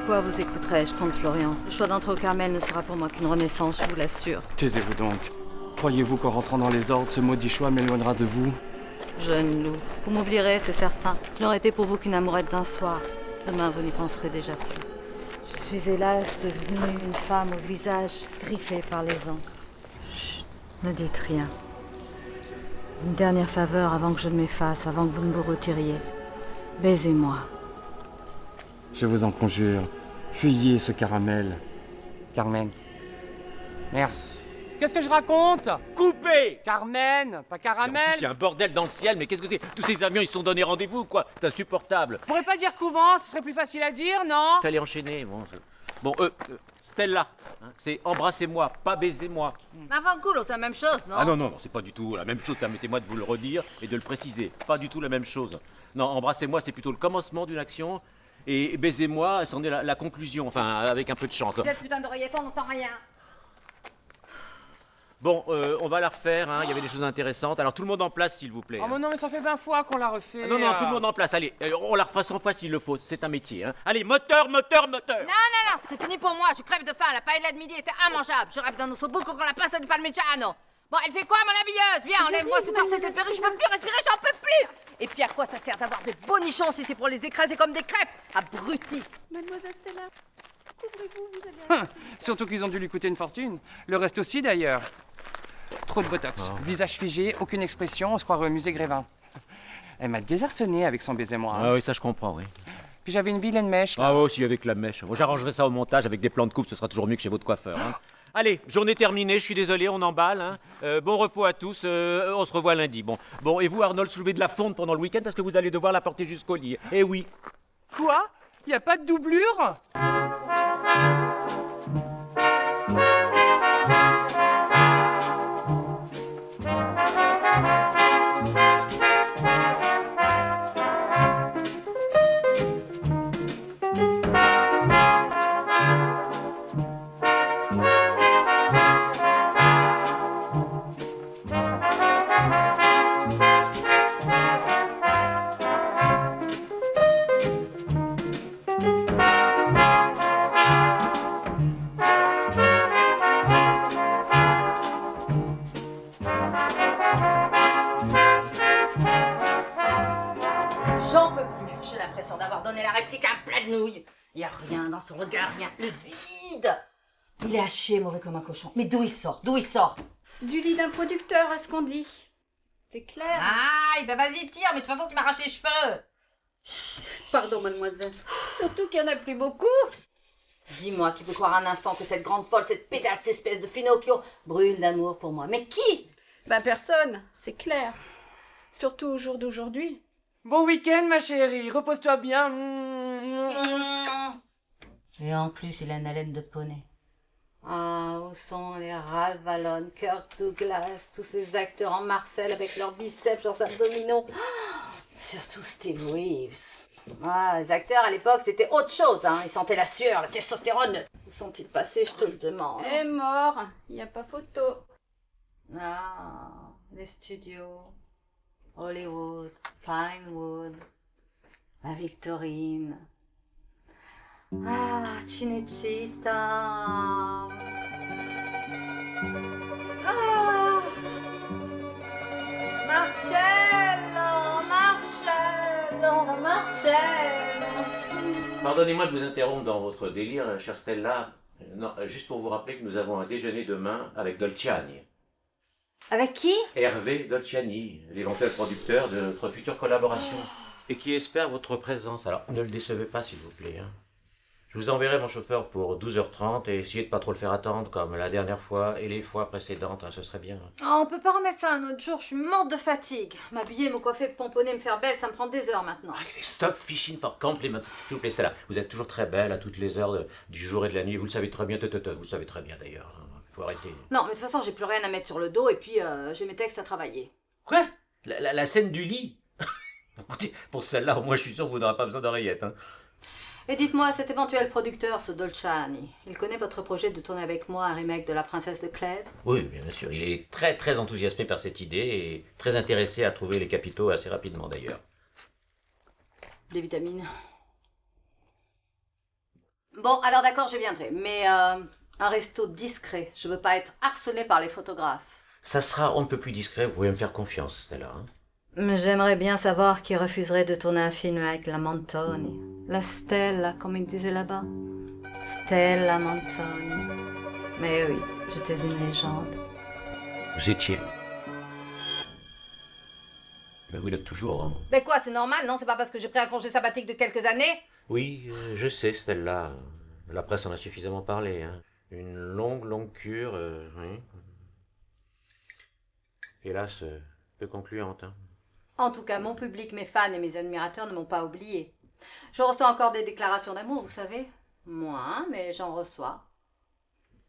Pourquoi vous écouterais-je, comte Florian? Le choix d'entrer au Carmel ne sera pour moi qu'une renaissance, je vous l'assure. Taisez-vous donc. Croyez-vous qu'en rentrant dans les ordres, ce maudit choix m'éloignera de vous? Jeune loup, vous m'oublierez, c'est certain. Je n'aurais été pour vous qu'une amourette d'un soir. Demain, vous n'y penserez déjà plus. Je suis hélas devenue une femme au visage griffé par les ans. Chut, ne dites rien. Une dernière faveur avant que je ne m'efface, avant que vous ne vous retiriez. Baisez-moi. Je vous en conjure, fuyez ce caramel. Carmen. Merde. Qu'est-ce que je raconte? Coupé! Carmen, pas Il caramel. y a un bordel dans le ciel, mais qu'est-ce que c'est? Tous ces avions, ils se sont donné rendez-vous, quoi. C'est insupportable. On pourrait pas dire couvent, ce serait plus facile à dire, non? Fallait enchaîner, bon. Bon, Stella, hein, c'est embrassez-moi, pas baisez-moi. Mais avant cool, c'est la même chose, non? Ah non, non, c'est pas du tout la même chose, permettez-moi de vous le redire et de le préciser. Pas du tout la même chose. Non, embrassez-moi, c'est plutôt le commencement d'une action, et baisez-moi, c'en est la conclusion, enfin, avec un peu de chance. Cette putain d'oreilleton, on n'entend rien. Bon, on va la refaire, hein, il y avait des choses intéressantes. Alors tout le monde en place, s'il vous plaît. Oh mais non, mais ça fait 20 fois qu'on l'a refait. Ah, non, non, tout le monde en place, allez, on la refera 100 fois s'il le faut, c'est un métier. Hein. Allez, moteur, moteur, moteur! Non, c'est fini pour moi, je crève de faim, la paella de midi était immangeable. Je rêve d'un ossobuco con la pasta di parmigiano. Bon, elle fait quoi, mon habilleuse? Viens, enlève-moi ce corset de perruque, je peux plus respirer, j'en peux plus! Et puis à quoi ça sert d'avoir des bonichons si c'est pour les écraser comme des crêpes? Abruti! Mademoiselle Stella, couvrez-vous, vous allez... Surtout qu'ils ont dû lui coûter une fortune. Le reste aussi, d'ailleurs. Trop de botox, visage figé, aucune expression, on se croirait au musée Grévin. Elle m'a désarçonné avec son baiser-moi. Ah oui, ça je comprends, oui. Puis j'avais une vilaine mèche, là. Ah ouais, aussi avec la mèche. Bon, j'arrangerai ça au montage avec des plans de coupe, ce sera toujours mieux que chez votre coiffeur. Hein. Allez, journée terminée, je suis désolé, on emballe. Hein. Bon repos à tous, on se revoit lundi. Bon, et vous Arnold, soulevez de la fonte pendant le week-end parce que vous allez devoir la porter jusqu'au lit. Eh oui. Quoi? Y a pas de doublure? J'en peux plus, j'ai l'impression d'avoir donné la réplique à un plat de nouilles. Y a rien dans son regard, rien. Le vide! Il est haché, mauvais comme un cochon. Mais d'où il sort? D'où il sort? Du lit d'un producteur, à ce qu'on dit. C'est clair? Ah, ben vas-y, tire, mais de toute façon, tu m'arraches les cheveux. Pardon, mademoiselle. Surtout qu'il y en a plus beaucoup. Dis-moi qui peut croire un instant que cette grande folle, cette pédale, cette espèce de Finocchio brûle d'amour pour moi. Mais qui? Ben personne, c'est clair. Surtout au jour d'aujourd'hui. Bon week-end, ma chérie, repose-toi bien. Et en plus, il a une haleine de poney. Ah, où sont les Ralph Vallon, Kirk Douglas, tous ces acteurs en Marcel avec leurs biceps, leurs abdominaux. Surtout Steve Reeves. Ah, les acteurs à l'époque, c'était autre chose, hein. Ils sentaient la sueur, la testostérone. Où sont-ils passés, je te le demande? Est mort, il n'y a pas photo. Ah, les studios. Hollywood, Pinewood, la Victorine. Ah, Cinecittà. Ah, Marcello. Pardonnez-moi de vous interrompre dans votre délire, chère Stella. Non, juste pour vous rappeler que nous avons un déjeuner demain avec Dolciani. Avec qui? Hervé Dolciani, l'éventuel producteur de notre future collaboration. Et qui espère votre présence. Alors, ne le décevez pas, s'il vous plaît. Hein. Je vous enverrai mon chauffeur pour 12h30 et essayez de pas trop le faire attendre, comme la dernière fois et les fois précédentes, hein, ce serait bien. Oh, on peut pas remettre ça un autre jour, je suis morte de fatigue. M'habiller, me coiffer, me pomponner, me faire belle, ça me prend des heures maintenant. Stop fishing for compliments. S'il vous plaît, Stella, vous êtes toujours très belle à toutes les heures du jour et de la nuit. Vous le savez très bien, vous le savez très bien d'ailleurs. Faut arrêter. Non, mais de toute façon, j'ai plus rien à mettre sur le dos et puis j'ai mes textes à travailler. Quoi? La scène du lit? Écoutez, pour celle-là, au moins, je suis sûr que vous n'aurez pas besoin d'oreillettes. Hein. Et dites-moi, cet éventuel producteur, ce Dolciani, il connaît votre projet de tourner avec moi un remake de La Princesse de Clèves? Oui, bien sûr. Il est très, très enthousiasmé par cette idée et très intéressé à trouver les capitaux assez rapidement, d'ailleurs. Des vitamines. Bon, alors d'accord, je viendrai. Mais un resto discret. Je veux pas être harcelée par les photographes. Ça sera on ne peut plus discret, vous pouvez me faire confiance, Stella. Hein. J'aimerais bien savoir qui refuserait de tourner un film avec la Montoni. La Stella, comme ils disaient là-bas. Stella Montoni. Mais oui, j'étais une légende. Vous étiez. Mais vous l'êtes toujours. Hein. Mais quoi, c'est normal, non? C'est pas parce que j'ai pris un congé sabbatique de quelques années? Oui, je sais, Stella. La presse en a suffisamment parlé. Hein. Une longue cure, oui. Hélas, peu concluante. Hein. En tout cas, mon public, mes fans et mes admirateurs ne m'ont pas oublié. Je reçois encore des déclarations d'amour, vous savez. Moins, mais j'en reçois.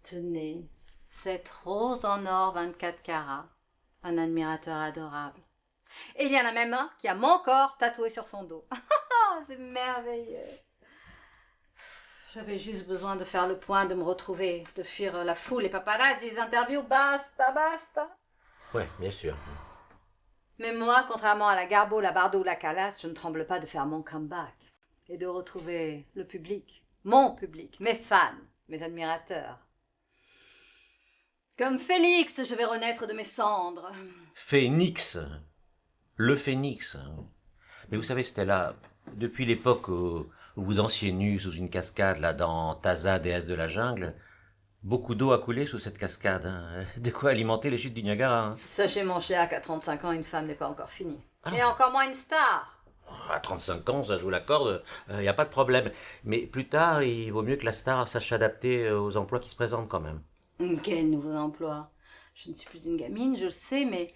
Tenez, cette rose en or 24 carats. Un admirateur adorable. Et il y en a même un qui a mon corps tatoué sur son dos. C'est merveilleux. J'avais juste besoin de faire le point, de me retrouver, de fuir la foule, les paparazzi, les interviews. Basta, basta. Ouais, bien sûr. Mais moi, contrairement à la Garbo, la Bardot ou la Calas, je ne tremble pas de faire mon comeback. Et de retrouver le public. Mon public, mes fans, mes admirateurs. Comme Félix, je vais renaître de mes cendres. Phénix. Le phénix. Mais vous savez, Stella, depuis l'époque où vous dansiez nu sous une cascade, là, dans Taza, déesse de la jungle, beaucoup d'eau a coulé sous cette cascade. Hein. De quoi alimenter les chutes du Niagara. Hein. Sachez, mon cher, qu'à 35 ans, une femme n'est pas encore finie. Et encore moins une star. À 35 ans, ça joue la corde, y a pas de problème. Mais plus tard, il vaut mieux que la star sache s'adapter aux emplois qui se présentent quand même. Quel nouveau emploi? Je ne suis plus une gamine, je le sais, mais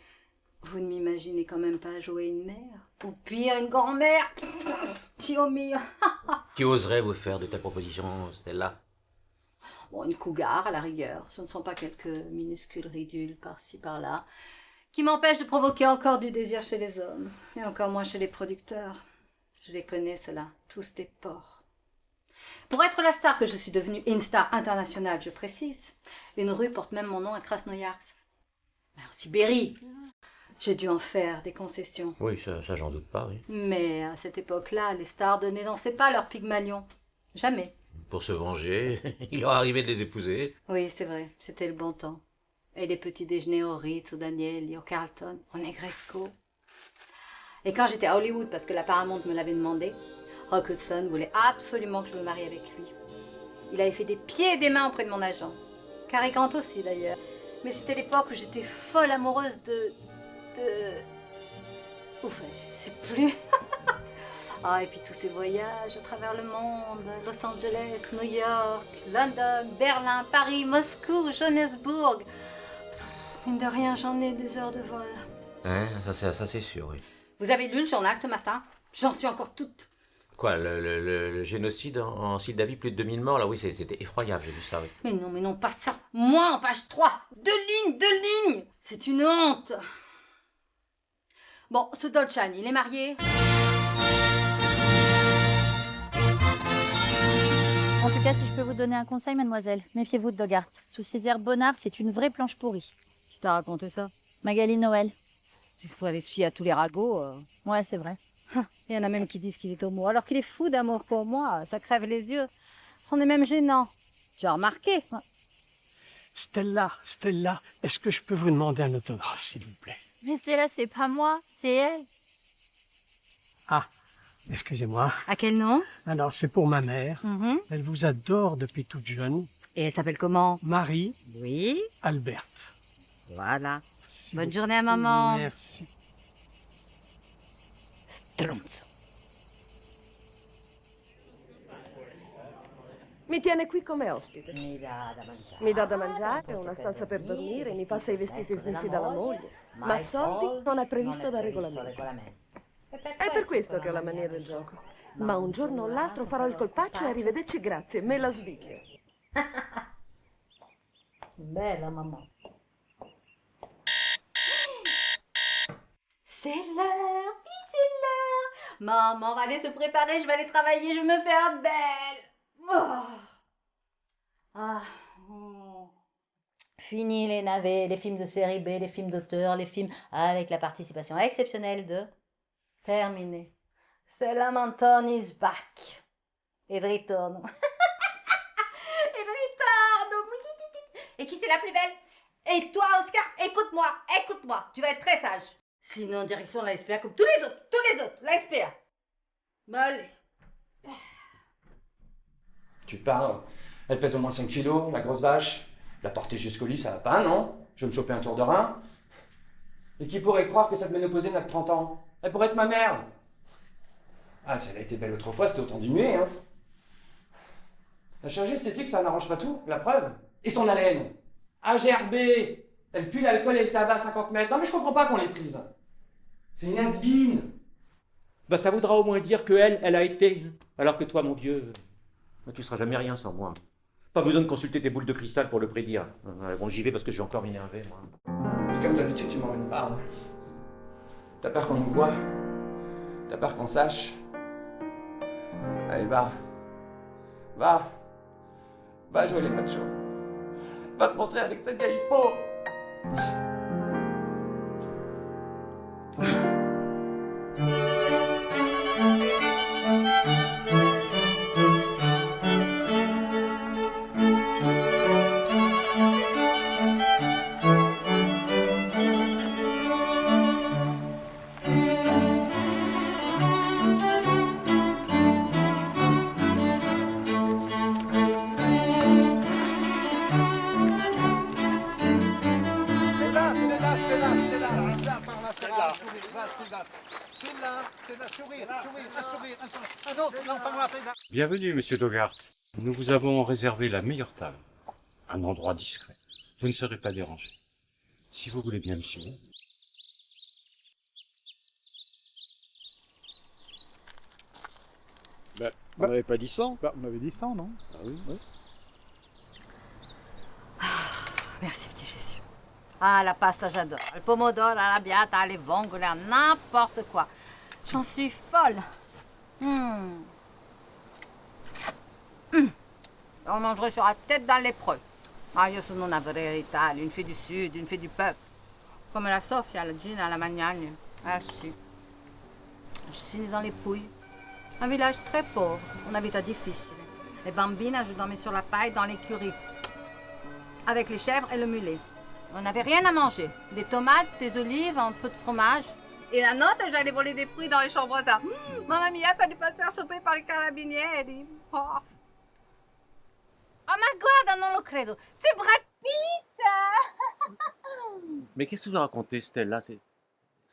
vous ne m'imaginez quand même pas jouer une mère. Ou pire, une grand-mère. Dio mio. Qui oserait vous faire de telles propositions, Stella? Bon, une cougar, à la rigueur. Ce ne sont pas quelques minuscules ridules par-ci, par-là, qui m'empêchent de provoquer encore du désir chez les hommes, et encore moins chez les producteurs. Je les connais, ceux-là, tous des porcs. Pour être la star que je suis devenue, une star internationale, je précise, une rue porte même mon nom à Krasnoïarsk. En Sibérie, j'ai dû en faire des concessions. Oui, ça j'en doute pas, oui. Mais à cette époque-là, les stars ne dansaient pas leur Pygmalion. Jamais. Pour se venger, il leur arrivait de les épouser. Oui, c'est vrai, c'était le bon temps. Et les petits déjeuners au Ritz, au Daniel, au Carlton, au Negresco. Et quand j'étais à Hollywood, parce que la Paramount me l'avait demandé, Rock Hudson voulait absolument que je me marie avec lui. Il avait fait des pieds et des mains auprès de mon agent. Cary Grant aussi, d'ailleurs. Mais c'était l'époque où j'étais folle amoureuse de... Ouf, je sais plus. Ah, et puis tous ces voyages à travers le monde. Los Angeles, New York, London, Berlin, Paris, Moscou, Johannesburg. Mine de rien, j'en ai des heures de vol. Hein, ça c'est sûr, oui. Vous avez lu le journal ce matin? J'en suis encore toute. Quoi, le génocide en Moldavie, plus de 2000 morts, là, oui, c'était effroyable, j'ai vu ça, oui. Mais non, pas ça. Moi, en page 3. 2 lignes. C'est une honte. Bon, ce Dolchan, il est marié? En tout cas, si je peux vous donner un conseil, mademoiselle, méfiez-vous de Dogart. Sous ses airs bonnards, c'est une vraie planche pourrie. Qui t'a raconté ça? Magali Noël. Il faut aller se fier à tous les ragots. Ouais, c'est vrai. Il y en a même qui disent qu'il est homo, alors qu'il est fou d'amour pour moi. Ça crève les yeux. C'en est même gênant. Tu as remarqué? Ouais. Stella, est-ce que je peux vous demander un autographe, s'il vous plaît? Mais Stella, c'est pas moi, c'est elle. Ah, excusez-moi. À quel nom? Alors, c'est pour ma mère. Mhm. Elle vous adore depuis toute jeune. Et elle s'appelle comment? Marie Oui. Albert. Voilà. Si Bonne vous- journée à maman. Merci. Mi tiene qui come ospite. Mi dà da mangiare. Mi dà da mangiare, una stanza per dormire, mi passa i vestiti smessi dalla moglie. Ma soldi non è previsto da regolamento. È per questo che ho la mania del gioco. Ma un giorno o l'altro farò il colpaccio e arrivederci, grazie, me la sviglia. Bella maman. C'est l'heure, oui c'est l'heure. Maman va aller se préparer, je vais aller travailler, je vais me faire belle. Oh. Ah. Oh. Fini les navets, les films de série B, les films d'auteur, les films avec la participation exceptionnelle de... Terminé. C'est la Montoni is back. Il ritorno. Et qui c'est la plus belle? Et toi, Oscar, écoute-moi. Tu vas être très sage. Sinon, direction la SPA comme tous les autres, la SPA. Bon, allez. Tu parles. Elle pèse au moins 5 kilos, la grosse vache. La porter jusqu'au lit, ça va pas, non? Je vais me choper un tour de rein. Et qui pourrait croire que cette ménopausée n'a que 30 ans? Elle pourrait être ma mère. Ah, si elle a été belle autrefois, c'était autant diminuer, hein. La chirurgie esthétique, ça n'arrange pas tout, la preuve. Et son haleine. AGRB. Elle pue l'alcool et le tabac à 50 mètres. Non mais je comprends pas qu'on l'ait prise. C'est une has-been. Bah ça voudra au moins dire que elle a été. Alors que toi, mon vieux, tu seras jamais rien sans moi. Pas besoin de consulter tes boules de cristal pour le prédire. Bon, j'y vais parce que je suis encore énervé, moi. Et comme d'habitude, tu m'emmènes pas. Hein. T'as peur qu'on nous voie. T'as peur qu'on sache. Allez, va. Va jouer les machos. Va te montrer avec cette vieille peau. Bienvenue, monsieur Dogart. Nous vous avons réservé la meilleure table. Un endroit discret. Vous ne serez pas dérangé. Si vous voulez bien, monsieur. On n'avait pas dit 100 on avait dit 100, non? Ah oui. Merci, petit Jésus. Ah, la pasta, j'adore. Le pomodoro, l'arrabbiata, les vongole, n'importe quoi. J'en suis folle. On mangerait sur la tête dans l'épreuve. Ah, io sono una vera Italia, une fille du Sud, une fille du peuple. Comme la Sofia, la Gina, la Magnagne. Ah, je suis née dans les Pouilles. Un village très pauvre. On habite à difficile. Les bambines, je dormais sur la paille dans l'écurie. Avec les chèvres et le mulet. On n'avait rien à manger. Des tomates, des olives, un peu de fromage. Et la notte, j'allais voler des fruits dans les champs voisins. Mamma mia, fallait pas se faire choper par les carabinieri. Oh. Oh ma guarda, non lo credo. C'est Brad Pitt. Mais qu'est-ce que vous racontez, Stella? C'est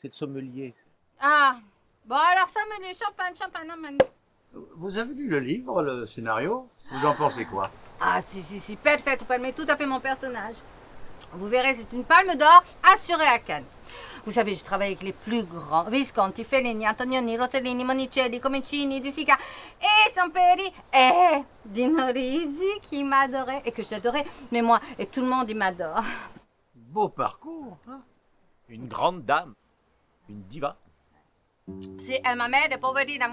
le sommelier. Ah, bon alors ça me les champagne, amen. Vous avez lu le livre, le scénario? Vous en pensez quoi? Ah si, perfetto, per me, tout à fait mon personnage. Vous verrez, c'est une palme d'or assurée à Cannes. Vous savez, je travaille avec les plus grands. Visconti, Fellini, Antonioni, Rossellini, Monicelli, Comencini, De Sica et Samperi et Dino Risi qui m'adorait et que j'adorais. Mais moi, et tout le monde, il m'adore. Beau parcours, hein? Une grande dame. Une diva. Si, elle m'a mère, poverina.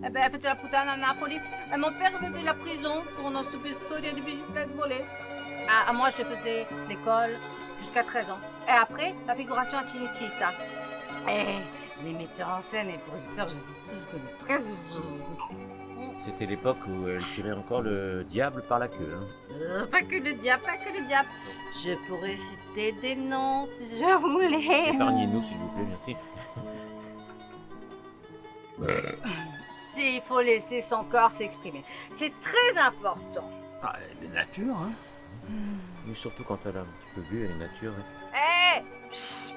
Eh ben, elle faisait la puttana à Napoli. Et mon père faisait la prison pour nos stupide storia di biciclette volée. Ah, moi, je faisais l'école jusqu'à 13 ans. Et après, la figuration à Cinecittà. Et les metteurs en scène et producteurs, je sais tous que presque. C'était l'époque où elle tirait encore le diable par la queue. Hein. Pas que le diable. Je pourrais citer des noms si je voulais. Épargnez-nous, s'il vous plaît, merci. S'il faut laisser son corps s'exprimer. C'est très important. Ah, elle est nature, hein? Mais surtout quand elle a un petit peu bu, elle est nature. Hé,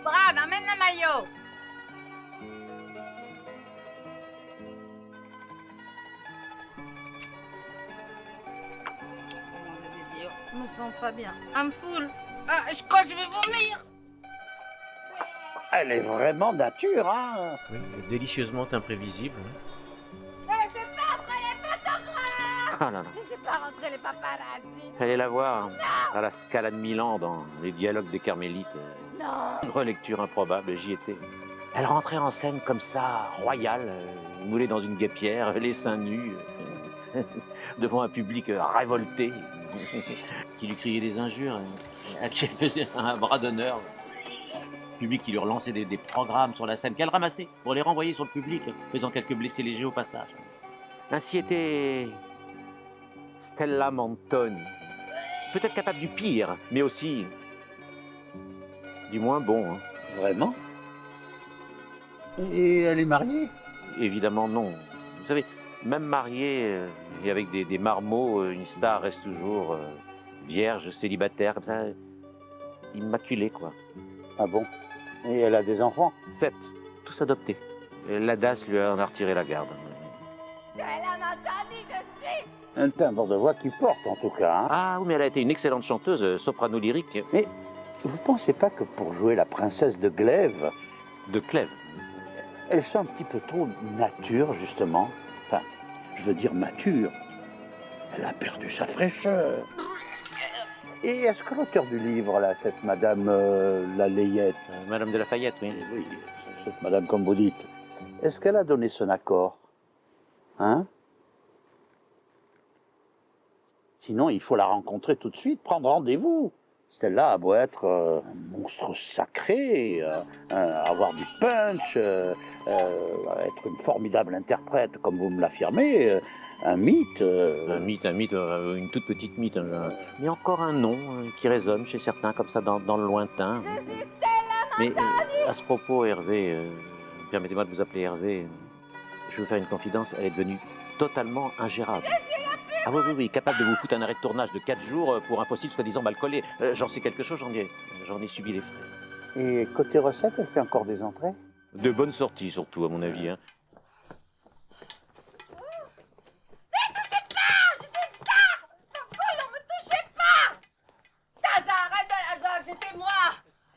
Brad, amène le maillot. Je me sens pas bien. I'm full. Ah, je crois que je vais vomir. Elle est vraiment nature, hein? Oui, délicieusement imprévisible. C'est pas après les photographes. Ah là là. Laissez pas rentrer les paparazzi. Allez la voir à la Scala de Milan dans les dialogues des Carmélites. Non. Une relecture improbable, j'y étais. Elle rentrait en scène comme ça, royale, moulée dans une guêpière, les seins nus, devant un public révolté, qui lui criait des injures, à qui elle faisait un bras d'honneur. Public qui lui relançait des programmes sur la scène qu'elle ramassait pour les renvoyer sur le public, faisant quelques blessés légers au passage. Ainsi était Stella Montoni. Peut-être capable du pire, mais aussi du moins bon. Hein. Vraiment? Et elle est mariée? Évidemment non. Vous savez, même mariée et avec des marmots, une star reste toujours vierge, célibataire, comme ça, immaculée quoi. Ah bon? Et elle a des enfants? 7, tous adoptés. Et la DAS lui en a retiré la garde. Un timbre de voix qui porte, en tout cas. Hein. Ah oui, mais elle a été une excellente chanteuse, soprano lyrique. Mais vous pensez pas que pour jouer la princesse de Glaive, De Clèves. elles sont un petit peu trop nature, justement? Enfin, je veux dire mature. Elle a perdu sa fraîcheur. Et est-ce que l'auteur du livre, là, cette madame la Layette, Madame de Lafayette, oui. oui, cette madame comme vous dites, est-ce qu'elle a donné son accord? Hein? Sinon, il faut la rencontrer tout de suite, prendre rendez-vous. Stella a beau être un monstre sacré, avoir du punch, être une formidable interprète, comme vous me l'affirmez, un mythe. Un mythe, une toute petite mythe. Mais encore un nom qui résonne chez certains, comme ça, dans le lointain. Mais à ce propos, Hervé, permettez-moi de vous appeler Hervé, je vais vous faire une confidence, elle est devenue totalement ingérable. Ah oui, capable de vous foutre un arrêt de tournage de 4 jours pour un fossile soi-disant mal collé. J'en sais quelque chose, j'en ai subi les frais. Et côté recette, elle fait encore des entrées? De bonnes sorties, surtout, à mon avis. Hein. C'était moi!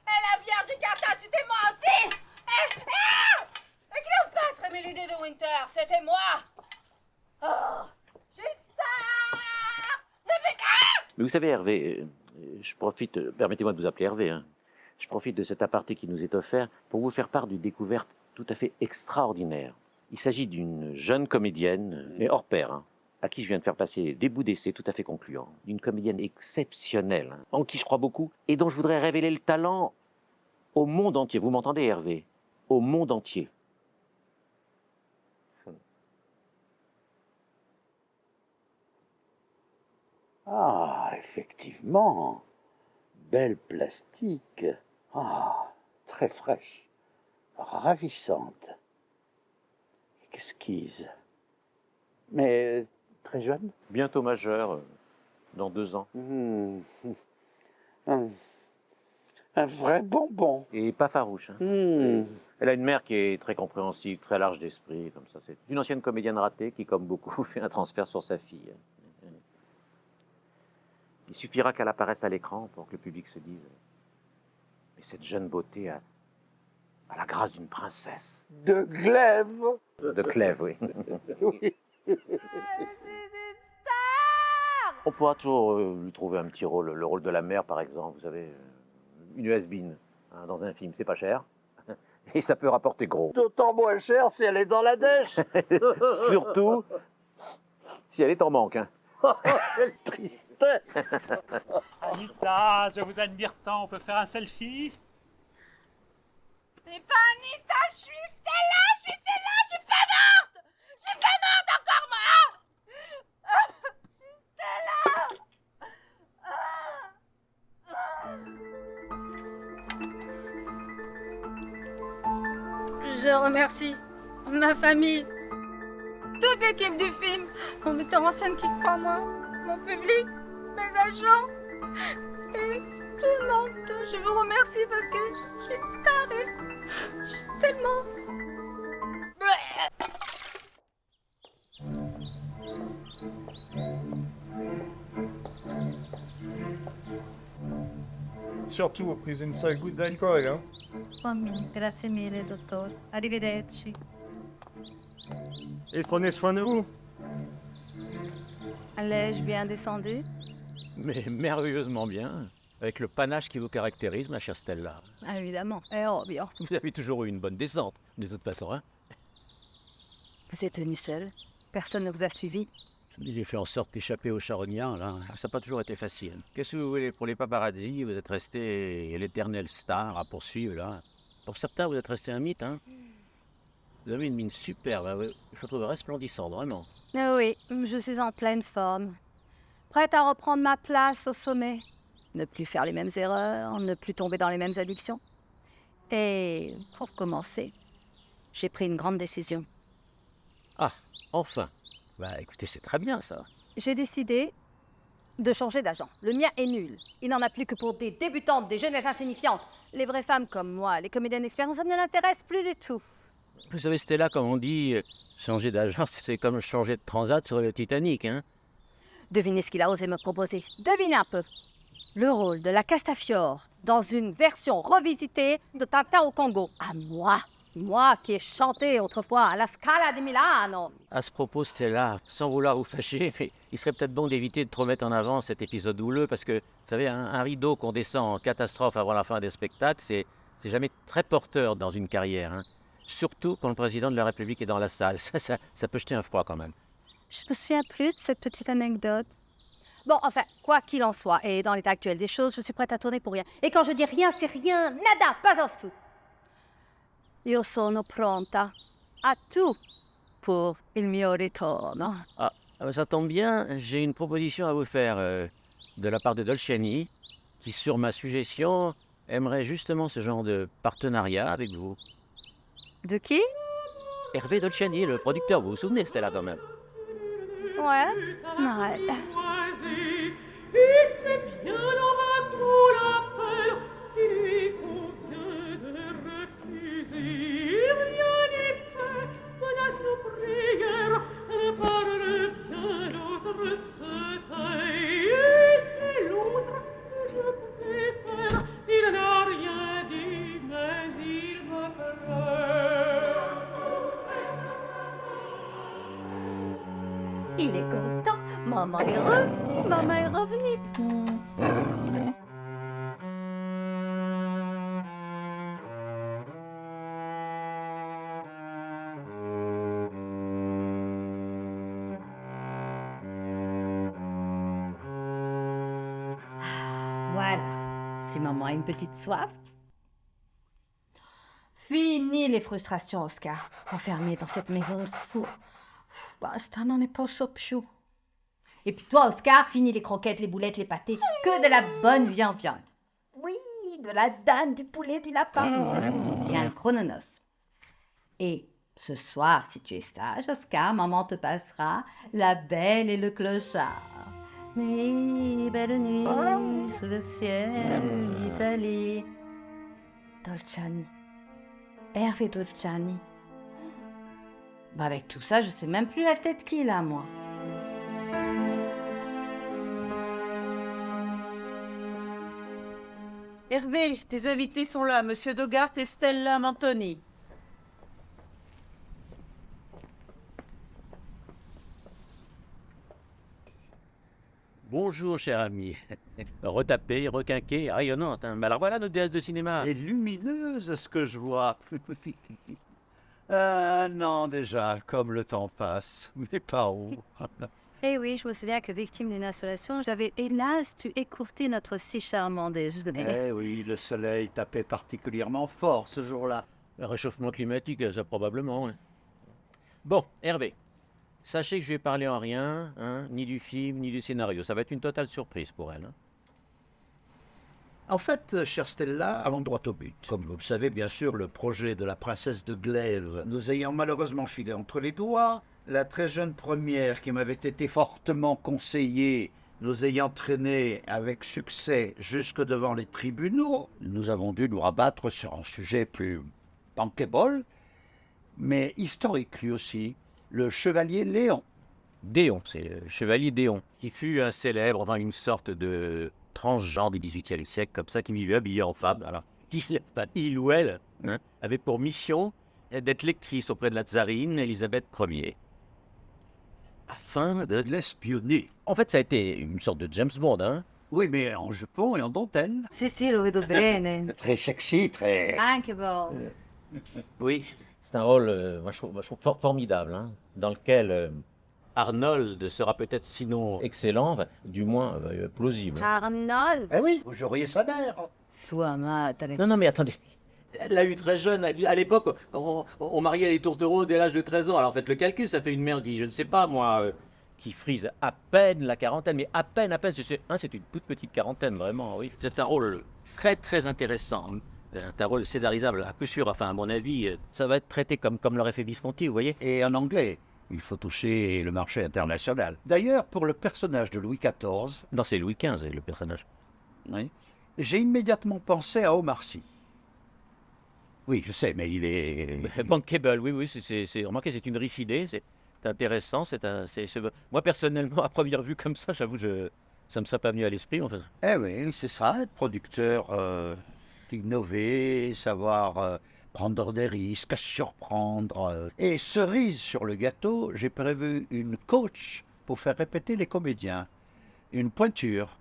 Et la Vierge du Carthage, c'était moi aussi! Et Cléopâtre et l'idée de Winter, c'était moi! Oh, je suis une star! Mais vous savez, Hervé, je profite, permettez-moi de vous appeler Hervé, hein. Je profite de cet aparté qui nous est offert pour vous faire part d'une découverte tout à fait extraordinaire. Il s'agit d'une jeune comédienne, mais hors pair, hein, à qui je viens de faire passer des bouts d'essai tout à fait concluants. Une comédienne exceptionnelle, hein, en qui je crois beaucoup, et dont je voudrais révéler le talent au monde entier. Vous m'entendez, Hervé? Au monde entier. Ah, effectivement. Belle plastique. Ah, très fraîche. Ravissante. Exquise. Mais très jeune? Bientôt majeure, dans 2 ans. Un vrai bonbon. Et pas farouche. Hein. Elle a une mère qui est très compréhensive, très large d'esprit, comme ça. C'est une ancienne comédienne ratée qui, comme beaucoup, fait un transfert sur sa fille. Il suffira qu'elle apparaisse à l'écran pour que le public se dise « Mais cette jeune beauté a la grâce d'une princesse. De Glaive. » De Clèves, oui. Oui. On pourra toujours lui trouver un petit rôle, le rôle de la mère, par exemple. Vous savez, une has-been, hein, dans un film, c'est pas cher. Et ça peut rapporter gros. D'autant moins cher si elle est dans la dèche. Surtout si elle est en manque. Hein. Quelle tristesse. Anita, je vous admire tant, on peut faire un selfie? C'est pas Anita, je suis Stella, je suis pas morte! Je suis pas morte encore, moi! Je suis Stella! Je remercie ma famille, toute l'équipe du film, mon metteur en scène qui croit en moi, mon public, mes agents et tout le monde. Je vous remercie parce que je suis une star et je suis tellement... Surtout, ho preso une seule goutte d'alcool, hein. Grazie mille, dottore. Arrivederci. Et prenez soin de vous. L'ai-je bien descendu? Mais merveilleusement bien, avec le panache qui vous caractérise, ma chère Stella. Ah, évidemment, è ovvio. Vous avez toujours eu une bonne descente, de toute façon, hein. Vous êtes venu seul? Personne ne vous a suivi? J'ai fait en sorte d'échapper aux charognards, là. Ça n'a pas toujours été facile. Qu'est-ce que vous voulez? Pour les paparazzis, vous êtes resté l'éternel star à poursuivre, là. Pour certains, vous êtes resté un mythe, hein. Vous avez une mine superbe, hein. Je vous trouve resplendissante, vraiment. Oui, je suis en pleine forme. Prête à reprendre ma place au sommet. Ne plus faire les mêmes erreurs, ne plus tomber dans les mêmes addictions. Et pour commencer, j'ai pris une grande décision. Ah, enfin. Bah écoutez, c'est très bien ça. J'ai décidé de changer d'agent. Le mien est nul. Il n'en a plus que pour des débutantes, des jeunesses insignifiantes. Les vraies femmes comme moi, les comédiennes d'expérience, ça ne l'intéresse plus du tout. Vous savez, Stella, comme on dit, changer d'agent, c'est comme changer de transat sur le Titanic, hein. Devinez ce qu'il a osé me proposer. Devinez un peu. Le rôle de la Castafiore dans une version revisitée de Tintin au Congo. À moi. Moi qui ai chanté autrefois à la Scala di Milano. À ce propos, Stella, sans vouloir vous fâcher, mais il serait peut-être bon d'éviter de trop mettre en avant cet épisode douleux, parce que, vous savez, un rideau qu'on descend en catastrophe avant la fin des spectacles, c'est jamais très porteur dans une carrière, hein. Surtout quand le président de la République est dans la salle. Ça peut jeter un froid quand même. Je me souviens plus de cette petite anecdote. Bon, enfin, quoi qu'il en soit, et dans l'état actuel des choses, je suis prête à tourner pour rien. Et quand je dis rien, c'est rien, nada, pas un sou. Io sono pronta a tout pour il mio ritorno. Ah, ça tombe bien, j'ai une proposition à vous faire de la part de Dolciani, qui, sur ma suggestion, aimerait justement ce genre de partenariat avec vous. De qui? Hervé Dolciani, le producteur, vous vous souvenez, c'était là quand même. Ouais. Ouais. Il est content. Maman est revenue. Maman est revenue. Voilà. Si maman a une petite soif. Fini les frustrations, Oscar. Enfermé dans cette maison de fou. Basta, non ne posso più. Et puis toi, Oscar, fini les croquettes, les boulettes, les pâtés. Que de la bonne viande. Oui, de la dinde, du poulet, du lapin. Et un chrononos. Et ce soir, si tu es sage, Oscar, maman te passera La Belle et le Clochard. Nuit, belle nuit, sous le ciel d'Italie. Dolciani. Hervé Dolciani. Bah avec tout ça, je sais même plus la tête qu'il a, moi. Hervé, tes invités sont là, Monsieur Dogart et Stella Mantoni. Bonjour, cher ami. Retapée, requinquée, rayonnante, hein. Mais alors voilà notre déesse de cinéma. Et lumineuse, ce que je vois. Non, déjà, comme le temps passe. Mais pas où. Eh oui, je me souviens que victime d'une insolation, j'avais hélas dû écourter notre si charmant déjeuner. Eh oui, le soleil tapait particulièrement fort ce jour-là. Le réchauffement climatique, ça probablement. Hein. Bon, Hervé, sachez que je vais parler en rien, hein, ni du film, ni du scénario. Ça va être une totale surprise pour elle. Hein. En fait, chère Stella, allons droit au but. Comme vous le savez, bien sûr, le projet de la princesse de Glaive nous ayant malheureusement filé entre les doigts, la très jeune première qui m'avait été fortement conseillée, nous ayant traîné avec succès jusque devant les tribunaux, nous avons dû nous rabattre sur un sujet plus bankable, mais historique lui aussi, le chevalier Léon. Déon, c'est le chevalier Déon, qui fut un célèbre, enfin une sorte de transgenre du XVIIIe siècle, comme ça, qui vivait habillé en femme. Alors, il ou elle hein, avait pour mission d'être lectrice auprès de la tsarine Élisabeth Ier, afin de l'espionner. En fait, ça a été une sorte de James Bond, hein. Oui, mais en jupon et en dentelle. Si, lo vedo bene. Très sexy, très... Anche bon. Oui, c'est un rôle, moi, je trouve formidable, hein, dans lequel Arnold sera peut-être sinon excellent, enfin, du moins plausible. Arnold. Eh oui, vous joueriez sa mère. Sua madre. Non, mais attendez. Elle l'a eu très jeune. À l'époque, on mariait les tourtereaux dès l'âge de 13 ans. Alors faites le calcul, ça fait une mère qui, je ne sais pas moi, qui frise à peine la quarantaine, mais à peine, c'est une toute petite quarantaine, vraiment, oui. C'est un rôle très, très intéressant. C'est un rôle césarisable, à coup sûr, enfin, à mon avis, ça va être traité comme l'aurait fait Visconti, vous voyez. Et en anglais, il faut toucher le marché international. D'ailleurs, pour le personnage de Louis XIV... Non, c'est Louis XV, le personnage. Oui. J'ai immédiatement pensé à Omar Sy. Oui, je sais, mais il est... Bankable, oui, remarquez, c'est une riche idée, c'est intéressant, moi, personnellement, à première vue comme ça, j'avoue, ça me serait pas venu à l'esprit, en fait. Eh oui, c'est ça, être producteur, innover, savoir prendre des risques, surprendre. Et cerise sur le gâteau, j'ai prévu une coach pour faire répéter les comédiens. Une pointure.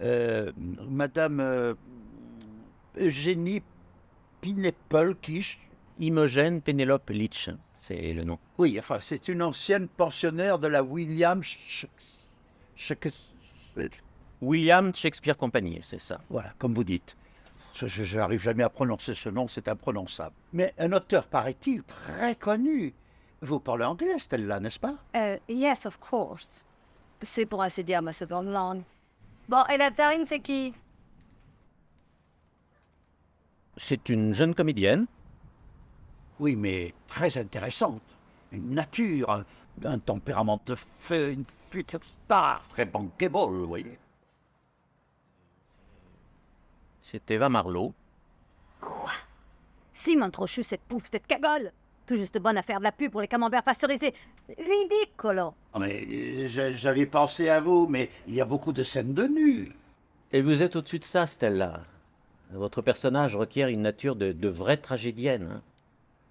Madame Eugénie Pinepolkisch. Imogen Penelope Leach, c'est le nom. Oui, enfin, c'est une ancienne pensionnaire de la William Shakespeare Company, c'est ça. Voilà, comme vous dites. Je n'arrive jamais à prononcer ce nom, c'est imprononçable. Mais un auteur, paraît-il, très connu. Vous parlez anglais, Stella, n'est-ce pas? Yes, of course. C'est pour ainsi dire ma seconde langue. Bon, et la tsarine, c'est qui? C'est une jeune comédienne. Oui, mais très intéressante. Une nature, un tempérament de feu, une future star, très bankable, vous voyez. C'est Eva Marlowe. Quoi? Simon Trochu, cette pouffe, cette cagole! Tout juste bonne à faire de la pub pour les camemberts pasteurisés. Ridicolo! Oh, mais j'avais pensé à vous, mais il y a beaucoup de scènes de nu. Et vous êtes au-dessus de ça, Stella. Votre personnage requiert une nature de vraie tragédienne. Hein.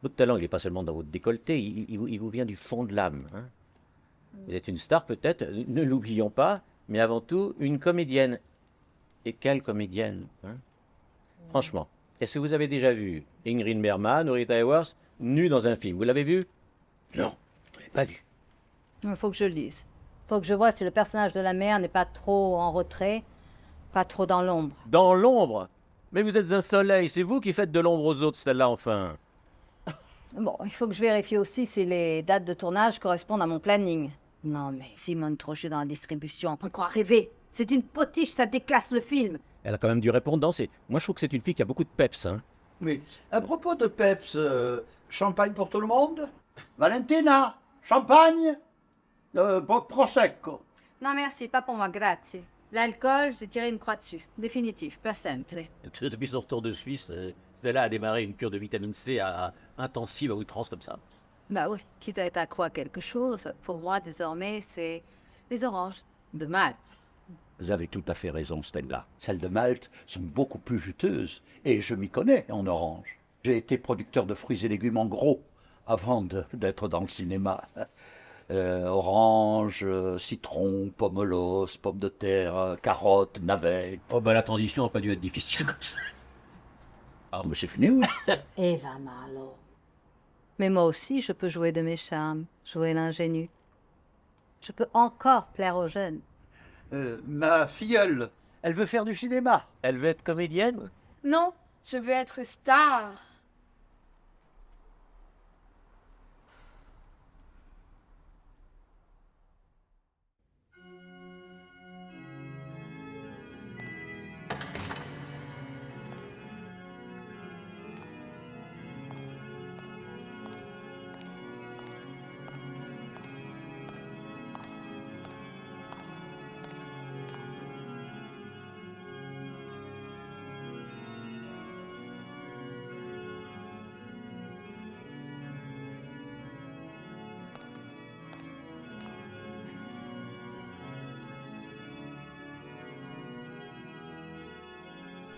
Votre talent, il n'est pas seulement dans votre décolleté, il vous vient du fond de l'âme. Hein. Vous êtes une star peut-être, ne l'oublions pas, mais avant tout, une comédienne. Et quelle comédienne hein. Franchement, est-ce que vous avez déjà vu Ingrid Bergman ou Rita Hayworth nue dans un film? Vous l'avez vu? Non, je l'ai pas vu. Il faut que je lise. Il faut que je vois si le personnage de la mère n'est pas trop en retrait, pas trop dans l'ombre. Dans l'ombre? Mais vous êtes un soleil, c'est vous qui faites de l'ombre aux autres, celle-là, enfin. Bon, il faut que je vérifie aussi si les dates de tournage correspondent à mon planning. Non mais, Simone Trochu dans la distribution, on peut croire rêver. C'est une potiche, ça déclasse le film. Elle a quand même du répondant, moi je trouve que c'est une fille qui a beaucoup de peps. Hein. Mais à propos de peps, champagne pour tout le monde? Valentina, champagne? Prosecco. Non merci, pas pour moi, grazie. L'alcool, j'ai tiré une croix dessus. Définitif, pas simple. Depuis son retour de Suisse, Stella a démarré une cure de vitamine C intensive à outrance comme ça. Bah oui, quitte à être accro à quelque chose, pour moi désormais c'est les oranges de Malte. Vous avez tout à fait raison, Stella. Celles de Malte sont beaucoup plus juteuses, et je m'y connais en orange. J'ai été producteur de fruits et légumes en gros, avant d'être dans le cinéma. Orange, citron, pomelos, pommes de terre, carottes, navets. Oh bah la transition n'a pas dû être difficile comme ça. Ah, mais c'est fini, oui. Eva Marlowe. Mais moi aussi, je peux jouer de mes charmes, jouer l'ingénu. Je peux encore plaire aux jeunes. Ma filleule, elle veut faire du cinéma. Elle veut être comédienne? Non, je veux être star.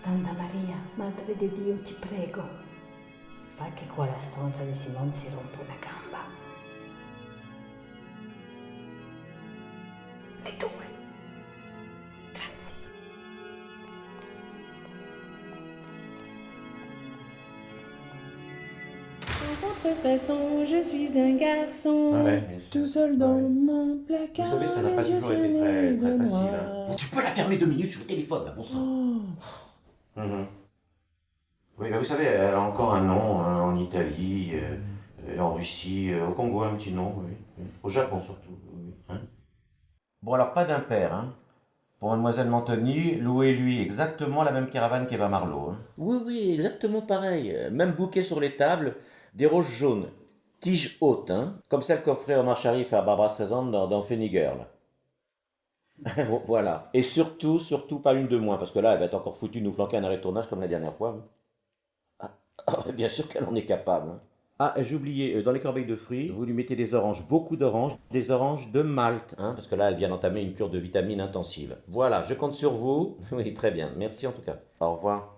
Santa Maria, Madre di Dio, ti prego, fai che quella stronza di Simone si rompa una gamba. Le due. Grazie. En contrefaçon, je suis un garçon, tout seul dans mon placard. Vous savez, ça n'a pas toujours été très facile. Hein. Bon, tu peux la fermer 2 minutes, je suis au téléphone, là, bon sang. Oui, bah vous savez, elle a encore un nom hein, en Italie, en Russie, au Congo un petit nom, oui. Au Japon surtout. Oui. Hein Bon, alors pas d'impair, hein. Pour mademoiselle Mantoni, louez-lui exactement la même caravane qu'Eva Marlowe. Hein. Oui, exactement pareil. Même bouquet sur les tables, des roses jaunes, tiges hautes, hein, comme celle qu'offrait Omar Sharif à Barbara Streisand dans Funny Girl. Bon, voilà. Et surtout pas une de moins, parce que là, elle va être encore foutue de nous flanquer un arrêt de tournage comme la dernière fois. Bien sûr qu'elle en est capable. Hein. Ah, j'ai oublié, dans les corbeilles de fruits, vous lui mettez des oranges, beaucoup d'oranges, des oranges de Malte, hein, parce que là, elle vient d'entamer une cure de vitamines intensive. Voilà, je compte sur vous. Oui, très bien. Merci en tout cas. Au revoir.